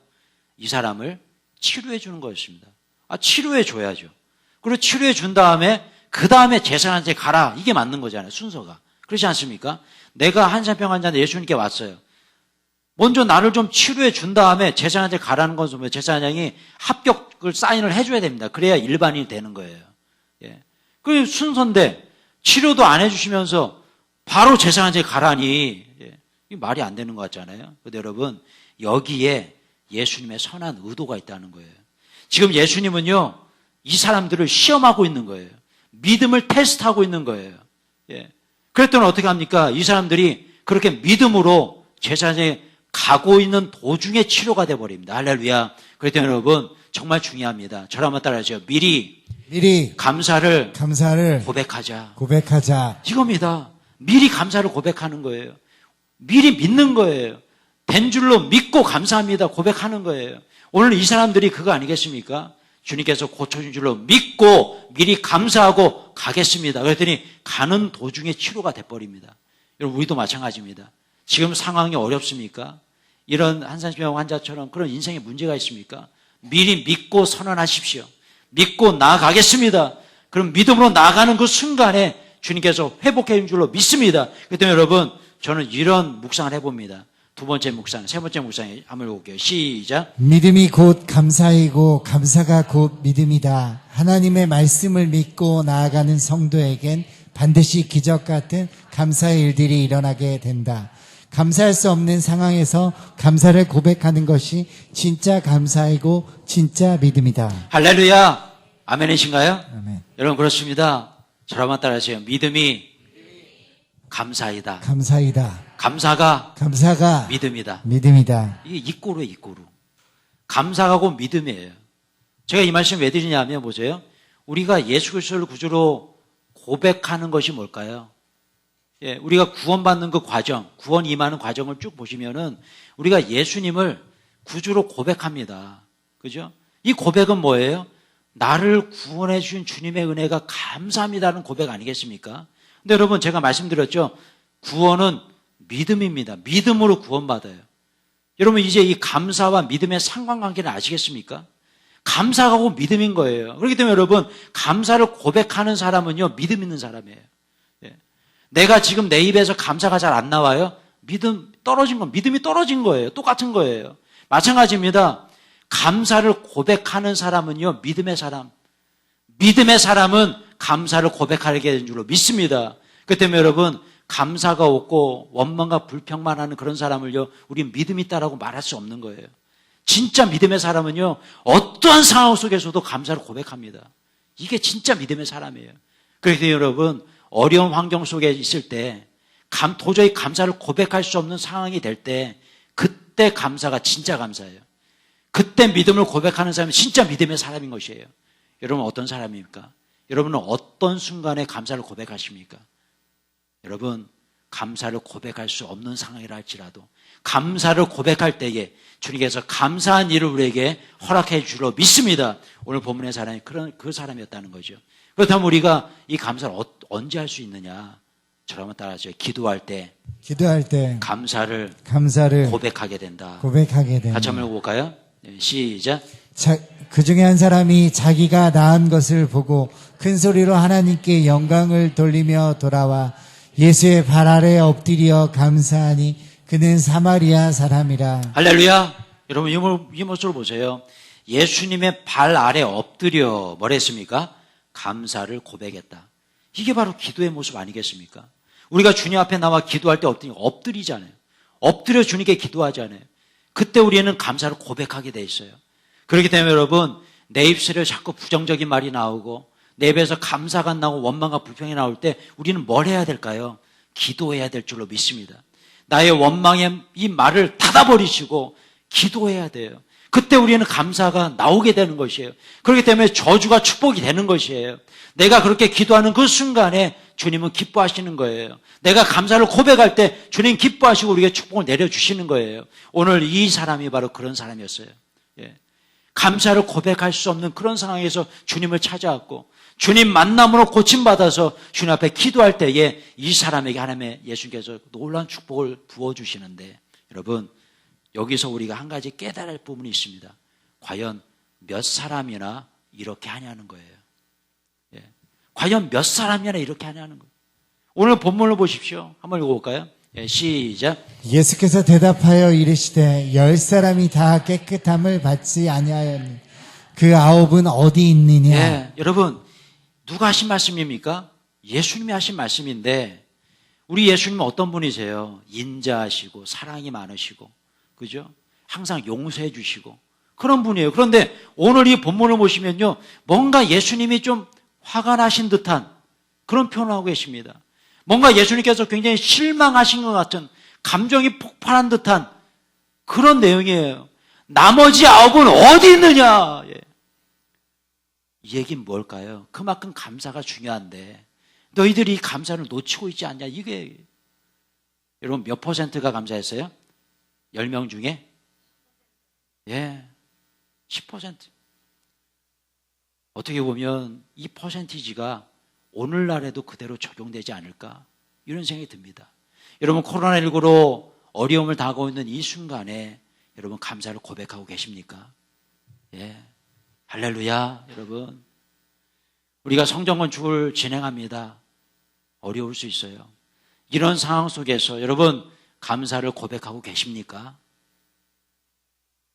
이 사람을 치료해 주는 거였습니다. 치료해 줘야죠. 그리고 치료해 준 다음에 그 다음에 제사장한테 가라. 이게 맞는 거잖아요. 순서가. 그렇지 않습니까? 내가 한센병 환자인데 예수님께 왔어요. 먼저 나를 좀 치료해 준 다음에 제사장한테 가라는 것은 제사장이 합격을 사인을 해줘야 됩니다. 그래야 일반인이 되는 거예요. 예. 그 순서인데 치료도 안 해주시면서 바로 제사장한테 가라니, 예. 이 말이 안 되는 것 같잖아요. 근데 여러분, 여기에 예수님의 선한 의도가 있다는 거예요. 지금 예수님은요, 이 사람들을 시험하고 있는 거예요. 믿음을 테스트하고 있는 거예요. 예. 그랬더니 어떻게 합니까? 이 사람들이 그렇게 믿음으로 제사장에 가고 있는 도중에 치료가 돼버립니다. 할렐루야. 그랬더니 여러분, 정말 중요합니다. 저를 한번 따라하세요. 미리 감사를 고백하자. 고백하자. 이겁니다. 미리 감사를 고백하는 거예요. 미리 믿는 거예요. 된 줄로 믿고 감사합니다 고백하는 거예요. 오늘 이 사람들이 그거 아니겠습니까? 주님께서 고쳐준 줄로 믿고 미리 감사하고 가겠습니다. 그랬더니 가는 도중에 치료가 돼버립니다. 여러분 우리도 마찬가지입니다. 지금 상황이 어렵습니까? 이런 한산병 환자처럼 그런 인생에 문제가 있습니까? 미리 믿고 선언하십시오. 믿고 나아가겠습니다. 그럼 믿음으로 나아가는 그 순간에 주님께서 회복해 준 줄로 믿습니다. 그렇기 때문에 여러분 저는 이런 묵상을 해봅니다. 두 번째 묵상, 세 번째 묵상에 한번 해볼게요. 시작. 믿음이 곧 감사이고 감사가 곧 믿음이다. 하나님의 말씀을 믿고 나아가는 성도에겐 반드시 기적 같은 감사의 일들이 일어나게 된다. 감사할 수 없는 상황에서 감사를 고백하는 것이 진짜 감사이고 진짜 믿음이다. 할렐루야. 아멘이신가요? 아멘. 여러분 그렇습니다. 저를 한번 따라하세요. 믿음이 감사이다. 감사이다. 감사가 믿음이다. 믿음이다. 이게 이꼬루예요, 이꼬루. 감사가 곧 믿음이에요. 제가 이 말씀 왜 드리냐면 보세요. 우리가 예수 그리스도를 구주로 고백하는 것이 뭘까요? 예, 우리가 구원받는 그 과정, 구원 임하는 과정을 쭉 보시면은 우리가 예수님을 구주로 고백합니다. 그죠? 이 고백은 뭐예요? 나를 구원해 주신 주님의 은혜가 감사합니다는 고백 아니겠습니까? 근데 여러분 제가 말씀드렸죠. 구원은 믿음입니다. 믿음으로 구원받아요. 여러분 이제 이 감사와 믿음의 상관관계를 아시겠습니까? 감사가 곧 믿음인 거예요. 그렇기 때문에 여러분 감사를 고백하는 사람은요 믿음 있는 사람이에요. 예. 내가 지금 내 입에서 감사가 잘 안 나와요? 믿음이 떨어진 거예요. 똑같은 거예요. 마찬가지입니다. 감사를 고백하는 사람은요 믿음의 사람은 감사를 고백하게 된 줄로 믿습니다. 그렇기 때문에 여러분 감사가 없고 원망과 불평만 하는 그런 사람을요 우리 믿음 있다라고 말할 수 없는 거예요. 진짜 믿음의 사람은요 어떠한 상황 속에서도 감사를 고백합니다. 이게 진짜 믿음의 사람이에요. 그렇기 때문에 여러분 어려운 환경 속에 있을 때 도저히 감사를 고백할 수 없는 상황이 될 때 그때 감사가 진짜 감사예요. 그때 믿음을 고백하는 사람이 진짜 믿음의 사람인 것이에요. 여러분 어떤 사람입니까? 여러분은 어떤 순간에 감사를 고백하십니까? 여러분 감사를 고백할 수 없는 상황이라 할지라도 감사를 고백할 때에 주님께서 감사한 일을 우리에게 허락해 주려 믿습니다. 오늘 본문의 사람이 그 사람이었다는 거죠. 그렇다면 우리가 이 감사를 언제 할 수 있느냐? 저를 한번 따라하세요. 기도할 때 감사를 고백하게 된다. 같이 한번 해볼까요? 네, 시작. 그 중에 한 사람이 자기가 낳은 것을 보고 큰 소리로 하나님께 영광을 돌리며 돌아와 예수의 발 아래 엎드려 감사하니 그는 사마리아 사람이라. 할렐루야. 여러분 이 모습을 보세요. 예수님의 발 아래 엎드려 뭐라 했습니까? 감사를 고백했다. 이게 바로 기도의 모습 아니겠습니까? 우리가 주님 앞에 나와 기도할 때 엎드리잖아요. 엎드려 주님께 기도하잖아요. 그때 우리는 감사를 고백하게 돼 있어요. 그렇기 때문에 여러분 내 입술에 자꾸 부정적인 말이 나오고 내 입에서 감사가 안 나오고 원망과 불평이 나올 때 우리는 뭘 해야 될까요? 기도해야 될 줄로 믿습니다. 나의 원망의 이 말을 닫아버리시고 기도해야 돼요. 그때 우리는 감사가 나오게 되는 것이에요. 그렇기 때문에 저주가 축복이 되는 것이에요. 내가 그렇게 기도하는 그 순간에 주님은 기뻐하시는 거예요. 내가 감사를 고백할 때 주님 기뻐하시고 우리에게 축복을 내려주시는 거예요. 오늘 이 사람이 바로 그런 사람이었어요. 예. 감사를 고백할 수 없는 그런 상황에서 주님을 찾아왔고 주님 만남으로 고침받아서 주님 앞에 기도할 때에 이 사람에게 하나님의 예수님께서 놀라운 축복을 부어주시는데 여러분 여기서 우리가 한 가지 깨달을 부분이 있습니다. 과연 몇 사람이나 이렇게 하냐는 거예요. 예. 과연 몇 사람이나 이렇게 하냐는 거예요. 오늘 본문을 보십시오. 한번 읽어볼까요? 예, 시작. 예수께서 대답하여 이르시되 10사람이 다 깨끗함을 받지 아니하였니 그 9은 어디 있느냐. 예, 여러분 누가 하신 말씀입니까? 예수님이 하신 말씀인데 우리 예수님은 어떤 분이세요? 인자하시고 사랑이 많으시고 그죠? 항상 용서해 주시고 그런 분이에요. 그런데 오늘 이 본문을 보시면요 뭔가 예수님이 좀 화가 나신 듯한 그런 표현을 하고 계십니다. 뭔가 예수님께서 굉장히 실망하신 것 같은 감정이 폭발한 듯한 그런 내용이에요. 나머지 9은 어디 있느냐. 예. 이 얘기는 뭘까요? 그만큼 감사가 중요한데 너희들이 감사를 놓치고 있지 않냐. 이게 여러분 몇 퍼센트가 감사했어요? 10명 중에? 예, 10%. 어떻게 보면 이 퍼센티지가 오늘날에도 그대로 적용되지 않을까 이런 생각이 듭니다. 여러분 코로나19로 어려움을 당하고 있는 이 순간에 여러분 감사를 고백하고 계십니까? 예, 할렐루야. 여러분 우리가 성전 건축을 진행합니다. 어려울 수 있어요. 이런 상황 속에서 여러분 감사를 고백하고 계십니까?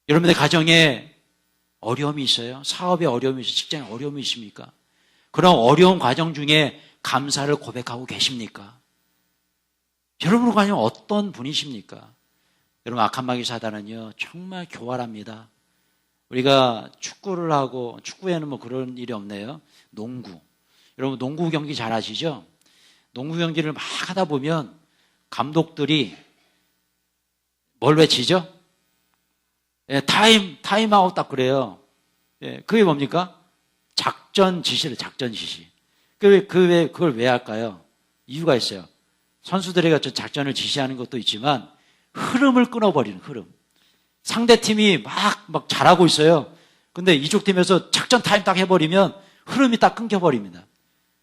여러분의 가정에 어려움이 있어요? 사업에 어려움이 있어요? 직장에 어려움이 있습니까? 그런 어려운 과정 중에 감사를 고백하고 계십니까? 여러분 과연 어떤 분이십니까? 여러분 악한 마귀 사단은요 정말 교활합니다. 우리가 축구를 하고, 축구에는 뭐 그런 일이 없네요. 농구. 여러분 농구 경기 잘 아시죠? 농구 경기를 막 하다 보면 감독들이 뭘 외치죠? 예, 타임아웃 딱 그래요. 예, 그게 뭡니까? 작전 지시를, 작전 지시. 그걸 왜 할까요? 이유가 있어요. 선수들에게 작전을 지시하는 것도 있지만 흐름을 끊어버리는 흐름. 상대팀이 막 잘하고 있어요. 근데 이쪽 팀에서 작전 타임 딱 해버리면 흐름이 딱 끊겨버립니다.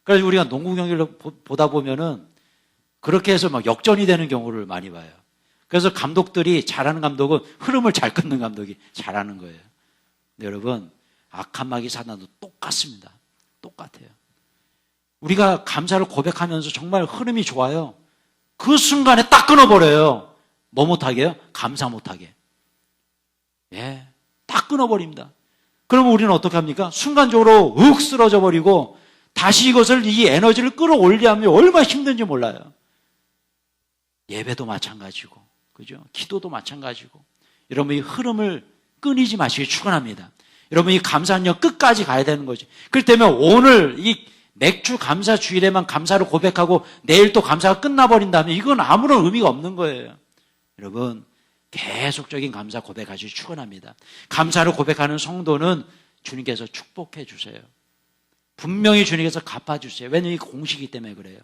그래서 우리가 농구 경기를 보다 보면은 그렇게 해서 막 역전이 되는 경우를 많이 봐요. 그래서 감독들이, 잘하는 감독은 흐름을 잘 끊는 감독이 잘하는 거예요. 근데 여러분, 악한 마귀 사단도 똑같습니다. 똑같아요. 우리가 감사를 고백하면서 정말 흐름이 좋아요. 그 순간에 딱 끊어버려요. 뭐 못하게요? 감사 못하게. 예, 딱 끊어버립니다. 그러면 우리는 어떻게 합니까? 순간적으로 윽 쓰러져 버리고 다시 이 에너지를 끌어올리려면 얼마나 힘든지 몰라요. 예배도 마찬가지고, 그죠? 기도도 마찬가지고. 여러분 이 흐름을 끊이지 마시길 축원합니다. 여러분 이 감사는요 끝까지 가야 되는 거죠. 그렇기 때문에 오늘 이 맥주 감사 주일에만 감사를 고백하고 내일 또 감사가 끝나버린다면 이건 아무런 의미가 없는 거예요. 여러분 계속적인 감사 고백하시길 축원합니다. 감사를 고백하는 성도는 주님께서 축복해 주세요. 분명히 주님께서 갚아주세요. 왜냐하면 이 공식이기 때문에 그래요.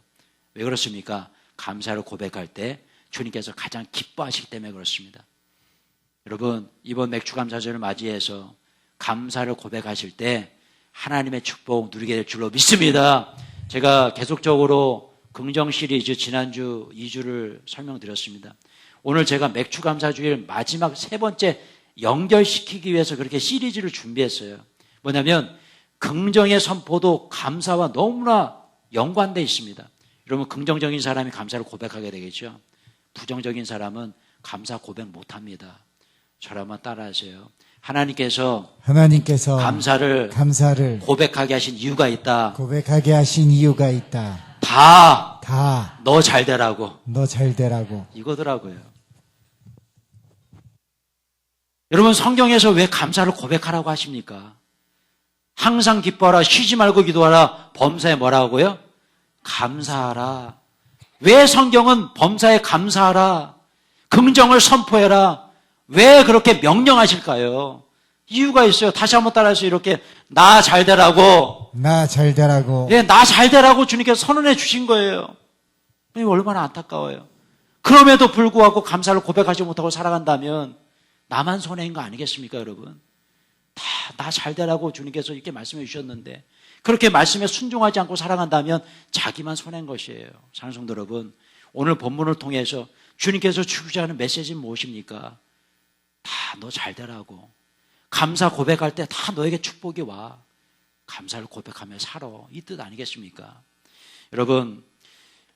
왜 그렇습니까? 감사를 고백할 때 주님께서 가장 기뻐하시기 때문에 그렇습니다. 여러분 이번 맥주 감사절을 맞이해서 감사를 고백하실 때 하나님의 축복 누리게 될 줄로 믿습니다. 제가 계속적으로 긍정 시리즈 지난주 2주를 설명드렸습니다. 오늘 제가 맥주 감사주일 마지막 3번째 연결시키기 위해서 그렇게 시리즈를 준비했어요. 뭐냐면 긍정의 선포도 감사와 너무나 연관되어 있습니다. 여러분 긍정적인 사람이 감사를 고백하게 되겠죠. 부정적인 사람은 감사 고백 못합니다. 저를 한번 따라하세요. 하나님께서 감사를 고백하게 하신 이유가 있다. 고백하게 하신 이유가 있다. 다 너 잘 되라고. 이거더라고요. 여러분 성경에서 왜 감사를 고백하라고 하십니까? 항상 기뻐하라, 쉬지 말고 기도하라. 범사에 뭐라고요? 감사하라. 왜 성경은 범사에 감사하라, 긍정을 선포해라, 왜 그렇게 명령하실까요? 이유가 있어요. 다시 한번 따라해서 이렇게 나 잘 되라고. 네, 나 잘 되라고 주님께서 선언해 주신 거예요. 얼마나 안타까워요. 그럼에도 불구하고 감사를 고백하지 못하고 살아간다면 나만 손해인 거 아니겠습니까, 여러분? 다 나 잘 되라고 주님께서 이렇게 말씀해 주셨는데 그렇게 말씀에 순종하지 않고 살아간다면 자기만 손해인 것이에요. 사랑하는 성도 여러분, 오늘 본문을 통해서 주님께서 주고자 하는 메시지는 무엇입니까? 다 너 잘 되라고. 감사 고백할 때 다 너에게 축복이 와. 감사를 고백하며 살아. 이 뜻 아니겠습니까? 여러분,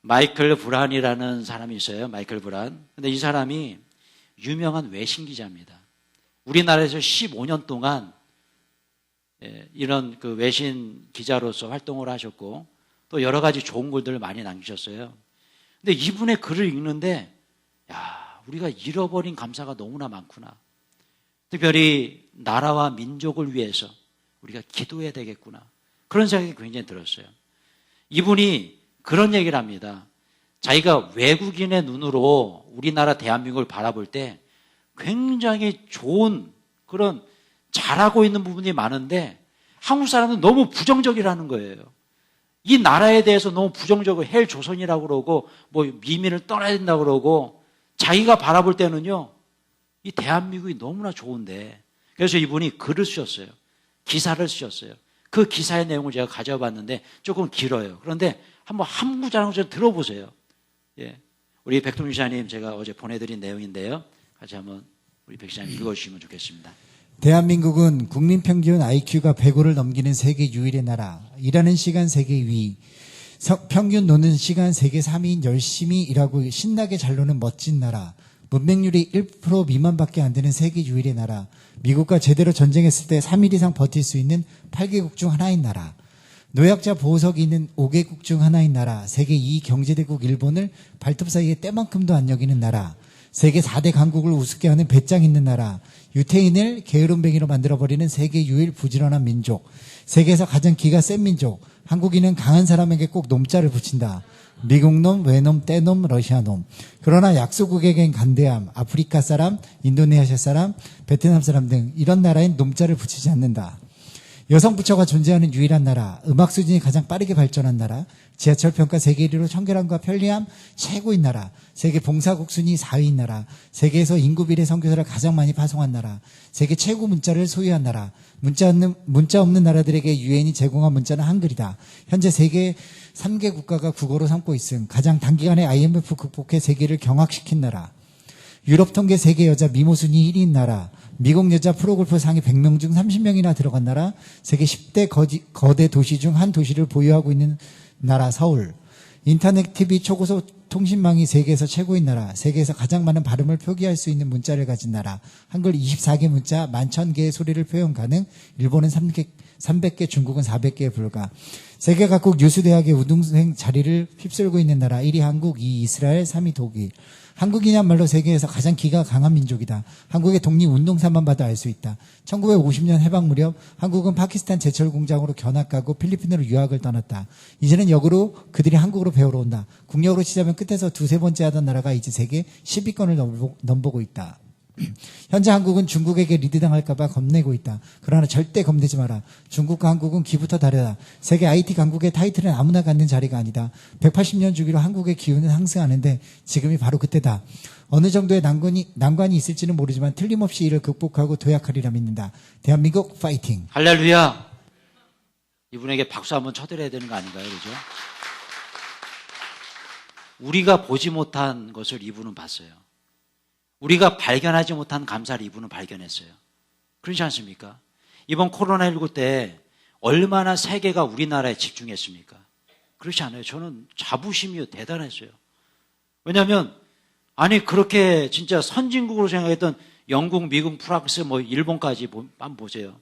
마이클 브란이라는 사람이 있어요. 마이클 브란. 근데 이 사람이 유명한 외신 기자입니다. 우리나라에서 15년 동안 이런 그 외신 기자로서 활동을 하셨고 또 여러 가지 좋은 글들을 많이 남기셨어요. 근데 이분의 글을 읽는데 우리가 잃어버린 감사가 너무나 많구나. 특별히 나라와 민족을 위해서 우리가 기도해야 되겠구나. 그런 생각이 굉장히 들었어요. 이분이 그런 얘기를 합니다. 자기가 외국인의 눈으로 우리나라 대한민국을 바라볼 때 굉장히 좋은 그런 잘하고 있는 부분이 많은데 한국 사람은 너무 부정적이라는 거예요. 이 나라에 대해서 너무 부정적으로 헬 조선이라고 그러고 뭐 미민을 떠나야 된다고 그러고 자기가 바라볼 때는요, 이 대한민국이 너무나 좋은데, 그래서 이분이 글을 쓰셨어요. 기사를 쓰셨어요. 그 기사의 내용을 제가 가져봤는데 조금 길어요. 그런데 한번 한 구절 한 구절 들어보세요. 예. 우리 백동 지사님 제가 어제 보내드린 내용인데요. 같이 한번 우리 백 지사님 읽어주시면 좋겠습니다. 대한민국은 국민 평균 IQ가 105를 넘기는 세계 유일의 나라, 일하는 시간 세계 2위, 평균 노는 시간 세계 3위인 열심히 일하고 신나게 잘 노는 멋진 나라, 문맹률이 1% 미만밖에 안 되는 세계 유일의 나라, 미국과 제대로 전쟁했을 때 3일 이상 버틸 수 있는 8개국 중 하나인 나라, 노약자 보호석이 있는 5개국 중 하나인 나라, 세계 2위 경제대국 일본을 발톱 사이에 때만큼도 안 여기는 나라, 세계 4대 강국을 우습게 하는 배짱 있는 나라, 유태인을 게으름뱅이로 만들어버리는 세계 유일 부지런한 민족, 세계에서 가장 기가 센 민족, 한국인은 강한 사람에게 꼭 놈자를 붙인다. 미국놈, 외놈, 떼놈, 러시아놈. 그러나 약소국에겐 간대함, 아프리카 사람, 인도네시아 사람, 베트남 사람 등 이런 나라엔 놈자를 붙이지 않는다. 여성 부처가 존재하는 유일한 나라, 음악 수준이 가장 빠르게 발전한 나라, 지하철 평가 세계 1위로 청결함과 편리함 최고인 나라, 세계 봉사국 순위 4위인 나라, 세계에서 인구 비례 선교사를 가장 많이 파송한 나라, 세계 최고 문자를 소유한 나라, 문자 없는 나라들에게 유엔이 제공한 문자는 한글이다. 현재 세계 3개 국가가 국어로 삼고 있음. 가장 단기간에 IMF 극복해 세계를 경악시킨 나라. 유럽 통계 세계 여자 미모 순위 1위인 나라. 미국 여자 프로골프 상위 100명 중 30명이나 들어간 나라. 세계 10대 거대 도시 중 한 도시를 보유하고 있는 나라 서울. 인터넷 TV 초고속 통신망이 세계에서 최고인 나라. 세계에서 가장 많은 발음을 표기할 수 있는 문자를 가진 나라. 한글 24개 문자 11,000개의 소리를 표현 가능. 일본은 300개, 중국은 400개에 불과. 세계 각국 유수대학의 우등생 자리를 휩쓸고 있는 나라. 1위 한국, 2위 이스라엘, 3위 독일. 한국이냐말로 세계에서 가장 기가 강한 민족이다. 한국의 독립운동사만 봐도 알 수 있다. 1950년 해방 무렵 한국은 파키스탄 제철 공장으로 견학 가고 필리핀으로 유학을 떠났다. 이제는 역으로 그들이 한국으로 배우러 온다. 국력으로 치자면 끝에서 두세 번째 하던 나라가 이제 세계 10위권을 넘보고 있다. 현재 한국은 중국에게 리드당할까봐 겁내고 있다. 그러나 절대 겁내지 마라. 중국과 한국은 기부터 다르다. 세계 IT 강국의 타이틀은 아무나 갖는 자리가 아니다. 180년 주기로 한국의 기운은 상승하는데 지금이 바로 그때다. 어느 정도의 난관이 있을지는 모르지만 틀림없이 이를 극복하고 도약하리라 믿는다. 대한민국 파이팅. 할렐루야. 이분에게 박수 한번 쳐드려야 되는 거 아닌가요? 그죠? 우리가 보지 못한 것을 이분은 봤어요. 우리가 발견하지 못한 감사를 이분은 발견했어요. 그렇지 않습니까? 이번 코로나19 때 얼마나 세계가 우리나라에 집중했습니까? 그렇지 않아요. 저는 자부심이 대단했어요. 왜냐하면 아니 그렇게 진짜 선진국으로 생각했던 영국, 미국, 프랑스, 뭐 일본까지 한번 보세요.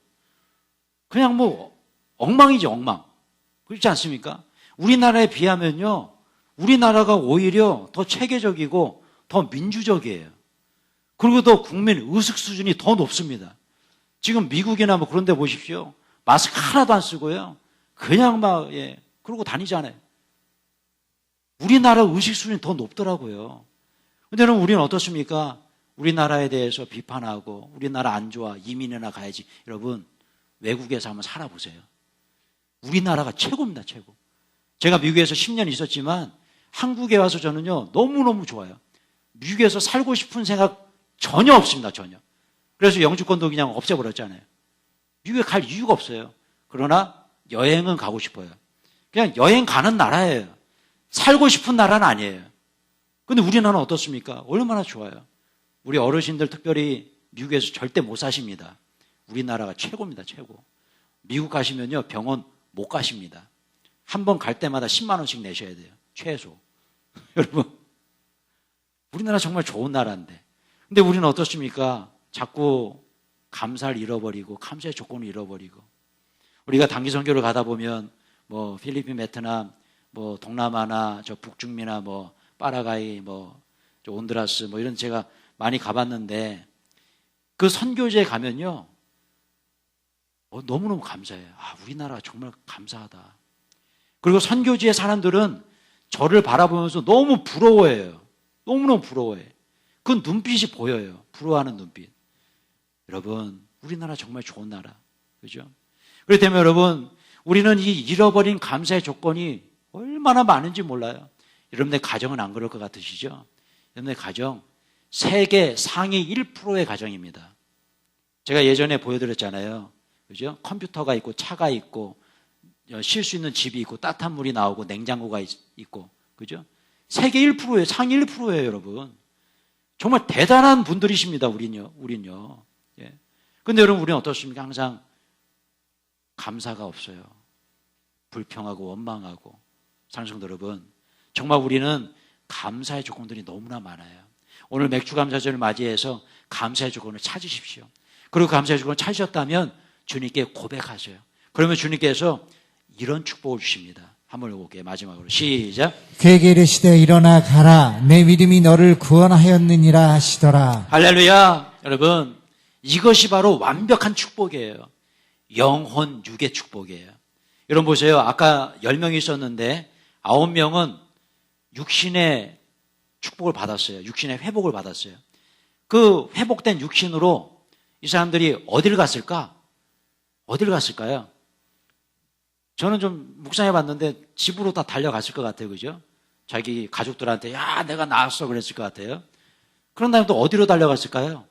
그냥 뭐 엉망이죠, 엉망. 그렇지 않습니까? 우리나라에 비하면요, 우리나라가 오히려 더 체계적이고 더 민주적이에요. 그리고 더 국민 의식 수준이 더 높습니다. 지금 미국이나 뭐 그런 데 보십시오. 마스크 하나도 안 쓰고요. 그냥 막, 그러고 다니잖아요. 우리나라 의식 수준이 더 높더라고요. 근데 여러분, 우리는 어떻습니까? 우리나라에 대해서 비판하고, 우리나라 안 좋아, 이민이나 가야지. 여러분, 외국에서 한번 살아보세요. 우리나라가 최고입니다, 최고. 제가 미국에서 10년 있었지만, 한국에 와서 저는요, 너무너무 좋아요. 미국에서 살고 싶은 생각 전혀 없습니다, 전혀. 그래서 영주권도 그냥 없애버렸잖아요. 미국에 갈 이유가 없어요. 그러나 여행은 가고 싶어요. 그냥 여행 가는 나라예요. 살고 싶은 나라는 아니에요. 근데 우리나라는 어떻습니까? 얼마나 좋아요. 우리 어르신들 특별히 미국에서 절대 못 사십니다. 우리나라가 최고입니다, 최고. 미국 가시면요, 병원 못 가십니다. 한 번 갈 때마다 10만 원씩 내셔야 돼요. 최소. 여러분, 우리나라 정말 좋은 나라인데. 근데 우리는 어떻습니까? 자꾸 감사를 잃어버리고 감사의 조건을 잃어버리고, 우리가 단기 선교를 가다 보면 뭐 필리핀, 베트남, 뭐 동남아나 저 북중미나 뭐 파라과이, 뭐 저 온두라스 뭐 이런 제가 많이 가봤는데 그 선교지에 가면요, 너무너무 감사해요. 아, 우리나라 정말 감사하다. 그리고 선교지의 사람들은 저를 바라보면서 너무 부러워해요. 너무너무 부러워해요. 그 눈빛이 보여요. 부러워하는 눈빛. 여러분, 우리나라 정말 좋은 나라. 그죠? 그렇기 때문에 여러분, 우리는 이 잃어버린 감사의 조건이 얼마나 많은지 몰라요. 여러분의 가정은 안 그럴 것 같으시죠? 여러분의 가정, 세계 상위 1%의 가정입니다. 제가 예전에 보여드렸잖아요. 그죠? 컴퓨터가 있고, 차가 있고, 쉴 수 있는 집이 있고, 따뜻한 물이 나오고, 냉장고가 있고, 그죠? 세계 1%예요. 상위 1%예요, 여러분. 정말 대단한 분들이십니다, 우린요. 예. 근데 여러분, 우리는 어떻습니까? 항상 감사가 없어요. 불평하고, 원망하고. 사랑성도 여러분, 정말 우리는 감사의 조건들이 너무나 많아요. 오늘 맥주 감사절을 맞이해서 감사의 조건을 찾으십시오. 그리고 감사의 조건을 찾으셨다면 주님께 고백하세요. 그러면 주님께서 이런 축복을 주십니다. 한번 해볼게요. 마지막으로 시작. 그에게 이르시되 일어나 가라. 내 믿음이 너를 구원하였느니라 하시더라. 할렐루야. 여러분, 이것이 바로 완벽한 축복이에요. 영혼 육의 축복이에요. 여러분 보세요. 아까 10명이 있었는데 9명은 육신의 축복을 받았어요. 육신의 회복을 받았어요. 그 회복된 육신으로 이 사람들이 어디를 갔을까? 어디를 갔을까요? 저는 좀 묵상해 봤는데 집으로 다 달려갔을 것 같아요. 그죠? 자기 가족들한테 야 내가 나았어 그랬을 것 같아요. 그런 다음에 또 어디로 달려갔을까요?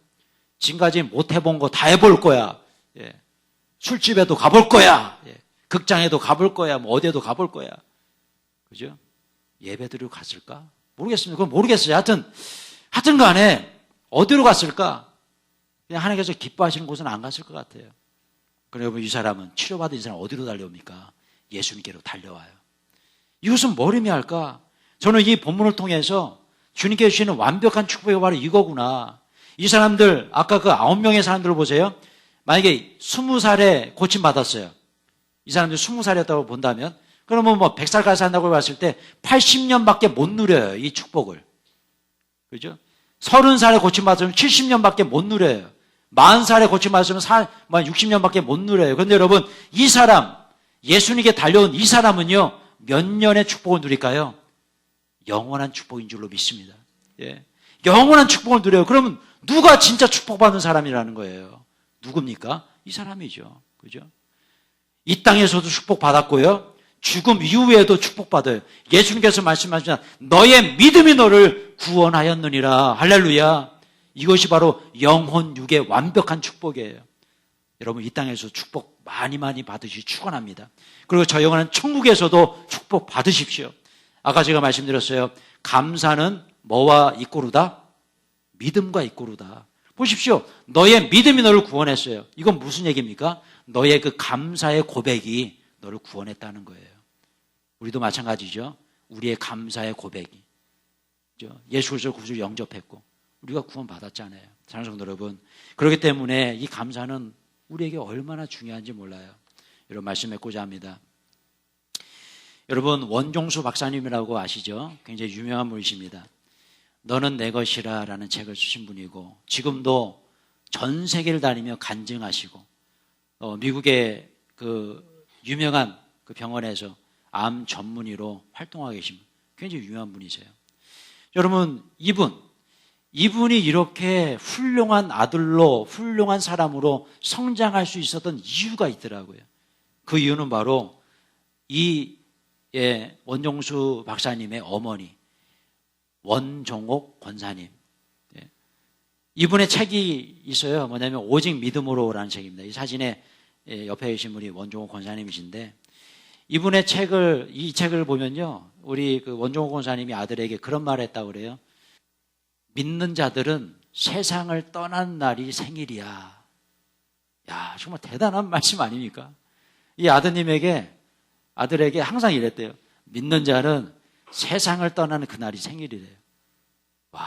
지금까지 못 해본 거 다 해볼 거야. 예. 술집에도 가볼 거야. 예. 극장에도 가볼 거야. 뭐 어디에도 가볼 거야. 그죠? 예배드리러 갔을까? 모르겠습니다. 그건 모르겠어요. 하여튼 간에 어디로 갔을까? 그냥 하나님께서 기뻐하시는 곳은 안 갔을 것 같아요. 그러면 이 사람은 치료받은 이 사람 어디로 달려옵니까? 예수님께로 달려와요. 이것은 뭘 의미할까? 저는 이 본문을 통해서 주님께 주시는 완벽한 축복이 바로 이거구나. 이 사람들, 아까 그 9명의 사람들을 보세요. 만약에 20살에 고침받았어요. 이 사람들이 20살이었다고 본다면, 그러면 뭐 100살까지 산다고 봤을 때 80년밖에 못 누려요. 이 축복을. 그죠? 30살에 고침받으면 70년밖에 못 누려요. 40살에 고침받으면 60년밖에 못 누려요. 그런데 여러분, 이 사람, 예수님께 달려온 이 사람은요, 몇 년의 축복을 누릴까요? 영원한 축복인 줄로 믿습니다. 예. 영원한 축복을 누려요. 그러면 누가 진짜 축복받는 사람이라는 거예요? 누굽니까? 이 사람이죠. 그죠? 이 땅에서도 축복받았고요. 죽음 이후에도 축복받아요. 예수님께서 말씀하시면 너의 믿음이 너를 구원하였느니라. 할렐루야. 이것이 바로 영혼 육의 완벽한 축복이에요. 여러분 이 땅에서 축복 많이 받으시 축원합니다. 그리고 저 영원한 천국에서도 축복 받으십시오. 아까 제가 말씀드렸어요. 감사는 뭐와 이꼬르다? 믿음과 이꼬르다. 보십시오. 너의 믿음이 너를 구원했어요. 이건 무슨 얘기입니까? 너의 그 감사의 고백이 너를 구원했다는 거예요. 우리도 마찬가지죠. 우리의 감사의 고백이. 예수 그리스도 구주를 영접했고 우리가 구원받았잖아요. 사랑하는 성도 여러분. 그렇기 때문에 이 감사는 우리에게 얼마나 중요한지 몰라요. 여러분 말씀 맺고자 합니다. 여러분 원종수 박사님이라고 아시죠? 굉장히 유명한 분이십니다. 너는 내 것이라 라는 책을 쓰신 분이고 지금도 전 세계를 다니며 간증하시고 미국의 그 유명한 그 병원에서 암 전문의로 활동하고 계신 굉장히 유명한 분이세요. 여러분 이분이 이렇게 훌륭한 아들로 훌륭한 사람으로 성장할 수 있었던 이유가 있더라고요. 그 이유는 바로 이 원종수 박사님의 어머니 원종옥 권사님. 이분의 책이 있어요. 뭐냐면 오직 믿음으로라는 책입니다. 이 사진에 옆에 계신 분이 원종옥 권사님이신데 이분의 이 책을 보면요. 우리 그 원종옥 권사님이 아들에게 그런 말을 했다고 그래요. 믿는 자들은 세상을 떠난 날이 생일이야. 야, 정말 대단한 말씀 아닙니까? 이 아들에게 항상 이랬대요. 믿는 자는 세상을 떠나는 그날이 생일이래요. 와,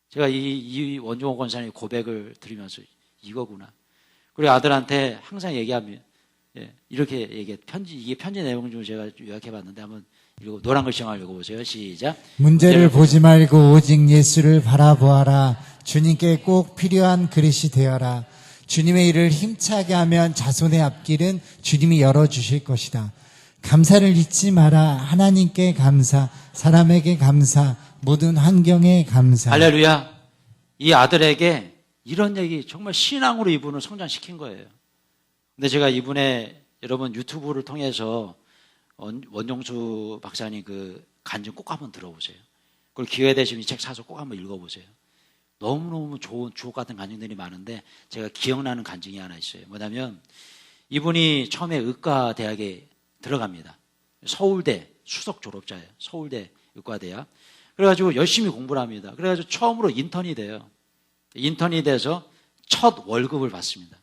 제가 이 원종옥 권사님 고백을 들으면서 이거구나. 그리고 아들한테 항상 얘기하면 이렇게 이게 편지 내용 중 제가 요약해봤는데 한번 읽고 노란 글씨 한번 읽어보세요. 시작. 문제를 보지 말고 오직 예수를 바라보아라. 주님께 꼭 필요한 그릇이 되어라. 주님의 일을 힘차게 하면 자손의 앞길은 주님이 열어주실 것이다. 감사를 잊지 마라. 하나님께 감사, 사람에게 감사, 모든 환경에 감사. 할렐루야. 이 아들에게 이런 얘기 정말 신앙으로 이분을 성장시킨 거예요. 근데 제가 이분의 여러분 유튜브를 통해서 원종수 박사님 그 간증 꼭 한번 들어보세요. 그리고 기회 되시면 이 책 사서 꼭 한번 읽어보세요. 너무너무 좋은 주옥 같은 간증들이 많은데 제가 기억나는 간증이 하나 있어요. 뭐냐면 이분이 처음에 의과대학에 들어갑니다. 서울대 수석 졸업자예요. 서울대 의과대학. 그래가지고 열심히 공부를 합니다. 그래가지고 처음으로 인턴이 돼요. 인턴이 돼서 첫 월급을 받습니다.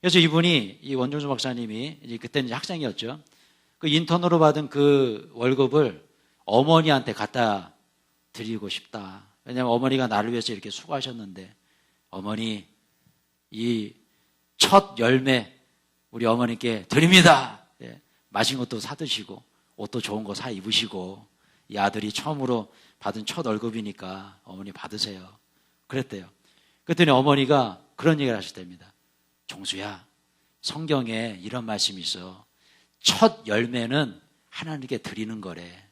그래서 이분이 이 원종수 박사님이 이제 그때는 이제 학생이었죠. 그 인턴으로 받은 그 월급을 어머니한테 갖다 드리고 싶다. 왜냐하면 어머니가 나를 위해서 이렇게 수고하셨는데 어머니 이 첫 열매 우리 어머니께 드립니다. 예, 맛있는 것도 사드시고 옷도 좋은 거 사 입으시고 이 아들이 처음으로 받은 첫 월급이니까 어머니 받으세요. 그랬대요. 그랬더니 어머니가 그런 얘기를 하셨답니다. 종수야, 성경에 이런 말씀이 있어. 첫 열매는 하나님께 드리는 거래.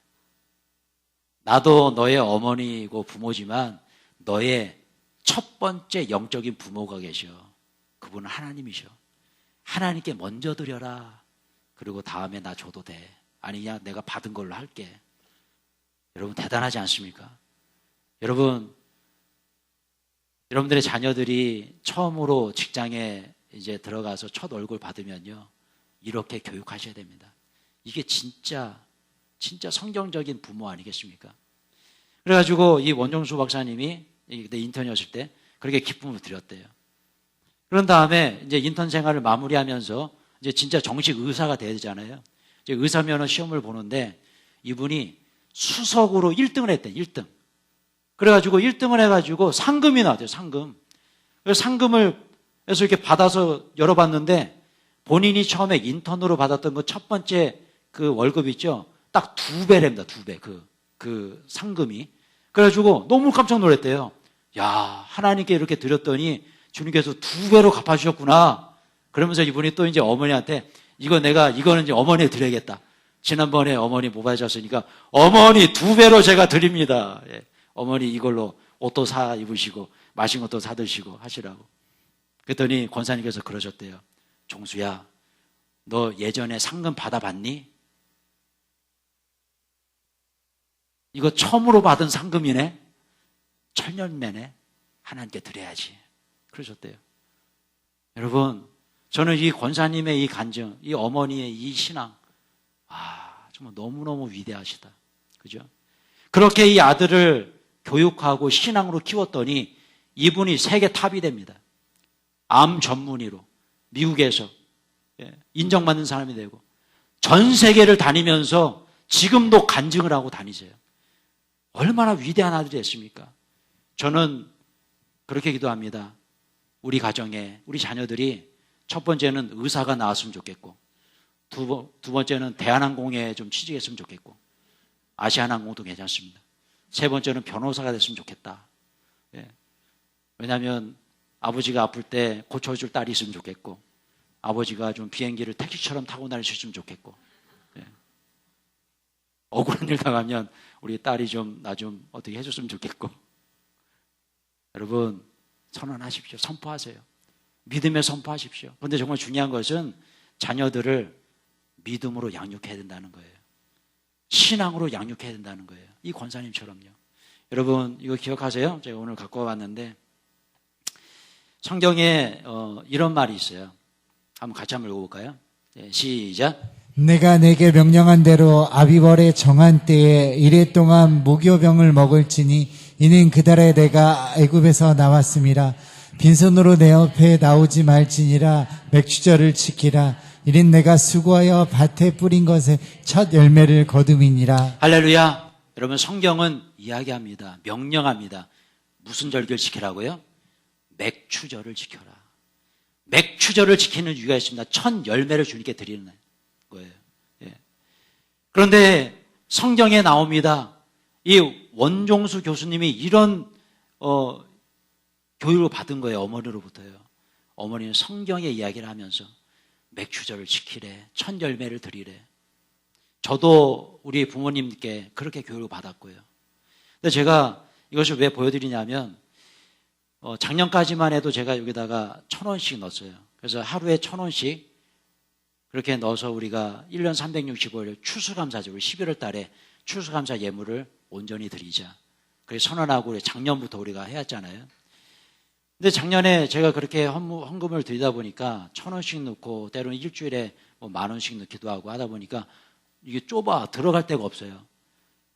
나도 너의 어머니고 부모지만 너의 첫 번째 영적인 부모가 계셔. 그분은 하나님이셔. 하나님께 먼저 드려라. 그리고 다음에 나 줘도 돼. 아니 그냥 내가 받은 걸로 할게. 여러분 대단하지 않습니까? 여러분들의 자녀들이 처음으로 직장에 이제 들어가서 첫 월급 받으면요. 이렇게 교육하셔야 됩니다. 이게 진짜 성경적인 부모 아니겠습니까? 그래가지고 이 원종수 박사님이 그때 인턴이었을 때 그렇게 기쁨을 드렸대요. 그런 다음에 이제 인턴 생활을 마무리하면서 이제 진짜 정식 의사가 돼야 되잖아요. 이제 의사 면허 시험을 보는데 이분이 수석으로 1등을 했대요. 1등. 그래가지고 1등을 해가지고 상금이 나왔대요. 상금. 그래서 상금을 해서 이렇게 받아서 열어봤는데 본인이 처음에 인턴으로 받았던 그 첫 번째 그 월급 있죠? 딱 2배랍니다. 2배. 그 상금이. 그래가지고 너무 깜짝 놀랐대요. 야, 하나님께 이렇게 드렸더니 주님께서 2배로 갚아주셨구나. 그러면서 이분이 또 이제 어머니한테 이거는 이제 어머니에 드려야겠다. 지난번에 어머니 못 받으셨으니까 어머니 2배로 제가 드립니다. 예. 어머니 이걸로 옷도 사 입으시고 맛있는 것도 사 드시고 하시라고. 그랬더니 권사님께서 그러셨대요. 종수야, 너 예전에 상금 받아봤니? 이거 처음으로 받은 상금이네? 천년매네? 하나님께 드려야지. 그러셨대요. 여러분, 저는 이 권사님의 이 간증, 이 어머니의 이 신앙, 정말 너무너무 위대하시다. 그죠? 그렇게 이 아들을 교육하고 신앙으로 키웠더니 이분이 세계 탑이 됩니다. 암 전문의로 미국에서 인정받는 사람이 되고 전 세계를 다니면서 지금도 간증을 하고 다니세요. 얼마나 위대한 아들이었습니까? 저는 그렇게 기도합니다. 우리 가정에 우리 자녀들이 첫 번째는 의사가 나왔으면 좋겠고 두 번째는 대한항공에 좀 취직했으면 좋겠고 아시아나항공도 괜찮습니다. 세 번째는 변호사가 됐으면 좋겠다. 왜냐하면 아버지가 아플 때 고쳐줄 딸이 있으면 좋겠고 아버지가 좀 비행기를 택시처럼 타고 다닐 수 있으면 좋겠고 억울한 일 당하면 우리 딸이 나 좀 어떻게 해줬으면 좋겠고 여러분 선언하십시오. 선포하세요. 믿음에 선포하십시오. 그런데 정말 중요한 것은 자녀들을 믿음으로 양육해야 된다는 거예요. 신앙으로 양육해야 된다는 거예요. 이 권사님처럼요. 여러분 이거 기억하세요? 제가 오늘 갖고 와봤는데 성경에 이런 말이 있어요. 같이 한번 읽어볼까요? 시작. 내가 내게 명령한 대로 아비벌의 정한 때에 이래 동안 무교병을 먹을지니 이는 그달에 내가 애굽에서 나왔음이라. 빈손으로 내 옆에 나오지 말지니라. 맥추절을 지키라. 이는 내가 수고하여 밭에 뿌린 것에 첫 열매를 거둠이니라. 할렐루야. 여러분 성경은 이야기합니다. 명령합니다. 무슨 절기를 지키라고요? 맥추절을 지켜라. 맥추절을 지키는 이유가 있습니다. 첫 열매를 주님께 드리는 거예요. 그런데 성경에 나옵니다. 이 원종수 교수님이 이런 교육을 받은 거예요. 어머니로부터요. 어머니는 성경의 이야기를 하면서 맥추절을 지키래. 첫 열매를 드리래. 저도 우리 부모님께 그렇게 교육을 받았고요. 근데 제가 이것을 왜 보여드리냐면 작년까지만 해도 제가 여기다가 1,000원씩 넣었어요. 그래서 하루에 1,000원씩 그렇게 넣어서 우리가 1년 365일 추수감사죠. 우리 11월 달에 추수감사 예물을 온전히 드리자. 그래서 선언하고 우리 작년부터 우리가 해왔잖아요. 근데 작년에 제가 그렇게 헌금을 드리다 보니까 1,000원씩 넣고 때로는 일주일에 뭐 10,000원씩 넣기도 하고 하다 보니까 이게 좁아 들어갈 데가 없어요.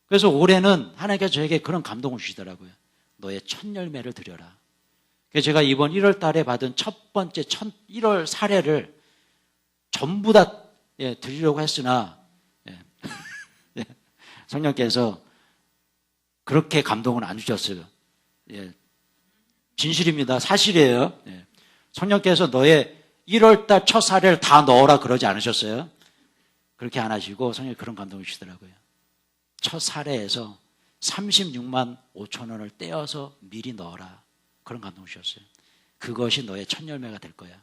그래서 올해는 하나님께서 저에게 그런 감동을 주시더라고요. 너의 첫 열매를 드려라. 그래서 제가 이번 1월 달에 받은 첫 번째 1월 사례를 전부 다 드리려고 했으나 성령께서 그렇게 감동을 안 주셨어요. 진실입니다. 사실이에요. 성령께서 너의 1월 달 첫 사례를 다 넣어라 그러지 않으셨어요. 그렇게 안 하시고 성령이 그런 감동을 주시더라고요. 첫 사례에서 36만 5천 원을 떼어서 미리 넣어라. 그런 감동을 주셨어요. 그것이 너의 첫 열매가 될 거야.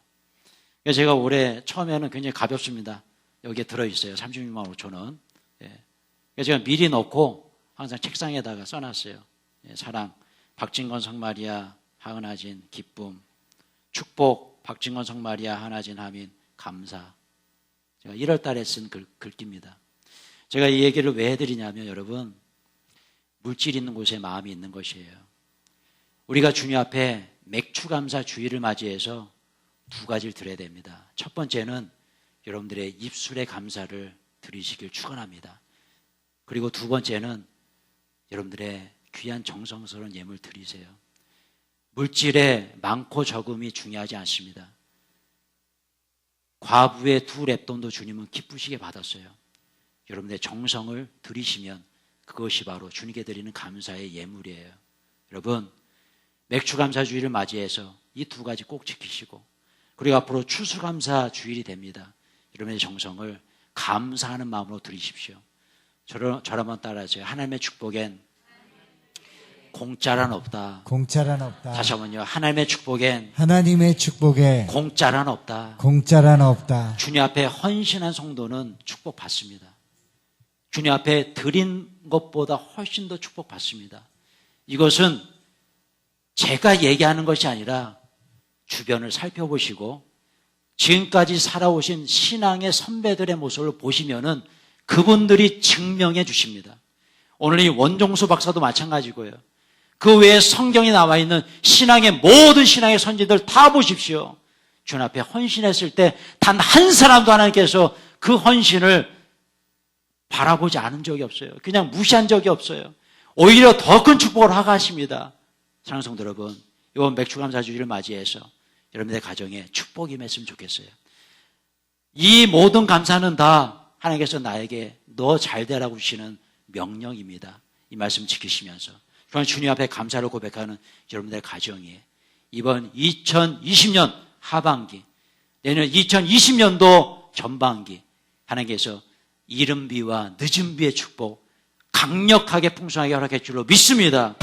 그래서 제가 올해 처음에는 굉장히 가볍습니다. 여기에 들어있어요. 36만 5천 원. 그래서 제가 미리 넣고 항상 책상에다가 써놨어요. 사랑, 박진건 성마리아, 하은하진, 기쁨, 축복, 박진건 성마리아, 하은하진, 하민, 감사. 제가 1월 달에 쓴 글귀입니다. 제가 이 얘기를 왜 해드리냐면 여러분, 물질 있는 곳에 마음이 있는 것이에요. 우리가 주님 앞에 맥추감사 주일을 맞이해서 두 가지를 드려야 됩니다. 첫 번째는 여러분들의 입술의 감사를 드리시길 축원합니다. 그리고 두 번째는 여러분들의 귀한 정성스러운 예물 드리세요. 물질의 많고 적음이 중요하지 않습니다. 과부의 2렙돈도 주님은 기쁘시게 받았어요. 여러분의 정성을 드리시면 그것이 바로 주님께 드리는 감사의 예물이에요. 여러분, 맥추감사 주일을 맞이해서 이 두 가지 꼭 지키시고, 그리고 앞으로 추수감사 주일이 됩니다. 여러분의 정성을 감사하는 마음으로 드리십시오. 저를 한번 따라하세요. 하나님의 축복엔 공짜란 없다. 공짜란 없다. 다시 한번요. 하나님의 축복엔 하나님의 축복에 공짜란 없다. 공짜란 없다. 주님 앞에 헌신한 성도는 축복받습니다. 주님 앞에 드린 것보다 훨씬 더 축복받습니다. 이것은 제가 얘기하는 것이 아니라 주변을 살펴보시고 지금까지 살아오신 신앙의 선배들의 모습을 보시면은 그분들이 증명해 주십니다. 오늘 이 원종수 박사도 마찬가지고요. 그 외에 성경에 나와 있는 신앙의 모든 신앙의 선지들 다 보십시오. 주님 앞에 헌신했을 때 단 한 사람도 하나님께서 그 헌신을 바라보지 않은 적이 없어요. 그냥 무시한 적이 없어요. 오히려 더 큰 축복을 허가하십니다. 사랑하는 성도 여러분, 이번 맥추감사주일을 맞이해서 여러분의 가정에 축복이 맺으면 좋겠어요. 이 모든 감사는 다 하나님께서 나에게 너 잘되라고 주시는 명령입니다. 이 말씀 지키시면서 그러나 주님 앞에 감사를 고백하는 여러분들의 가정이에요. 이번 2020년 하반기, 내년 2020년도 전반기 하나님께서 이른 비와 늦은 비의 축복 강력하게 풍성하게 허락할 줄로 믿습니다.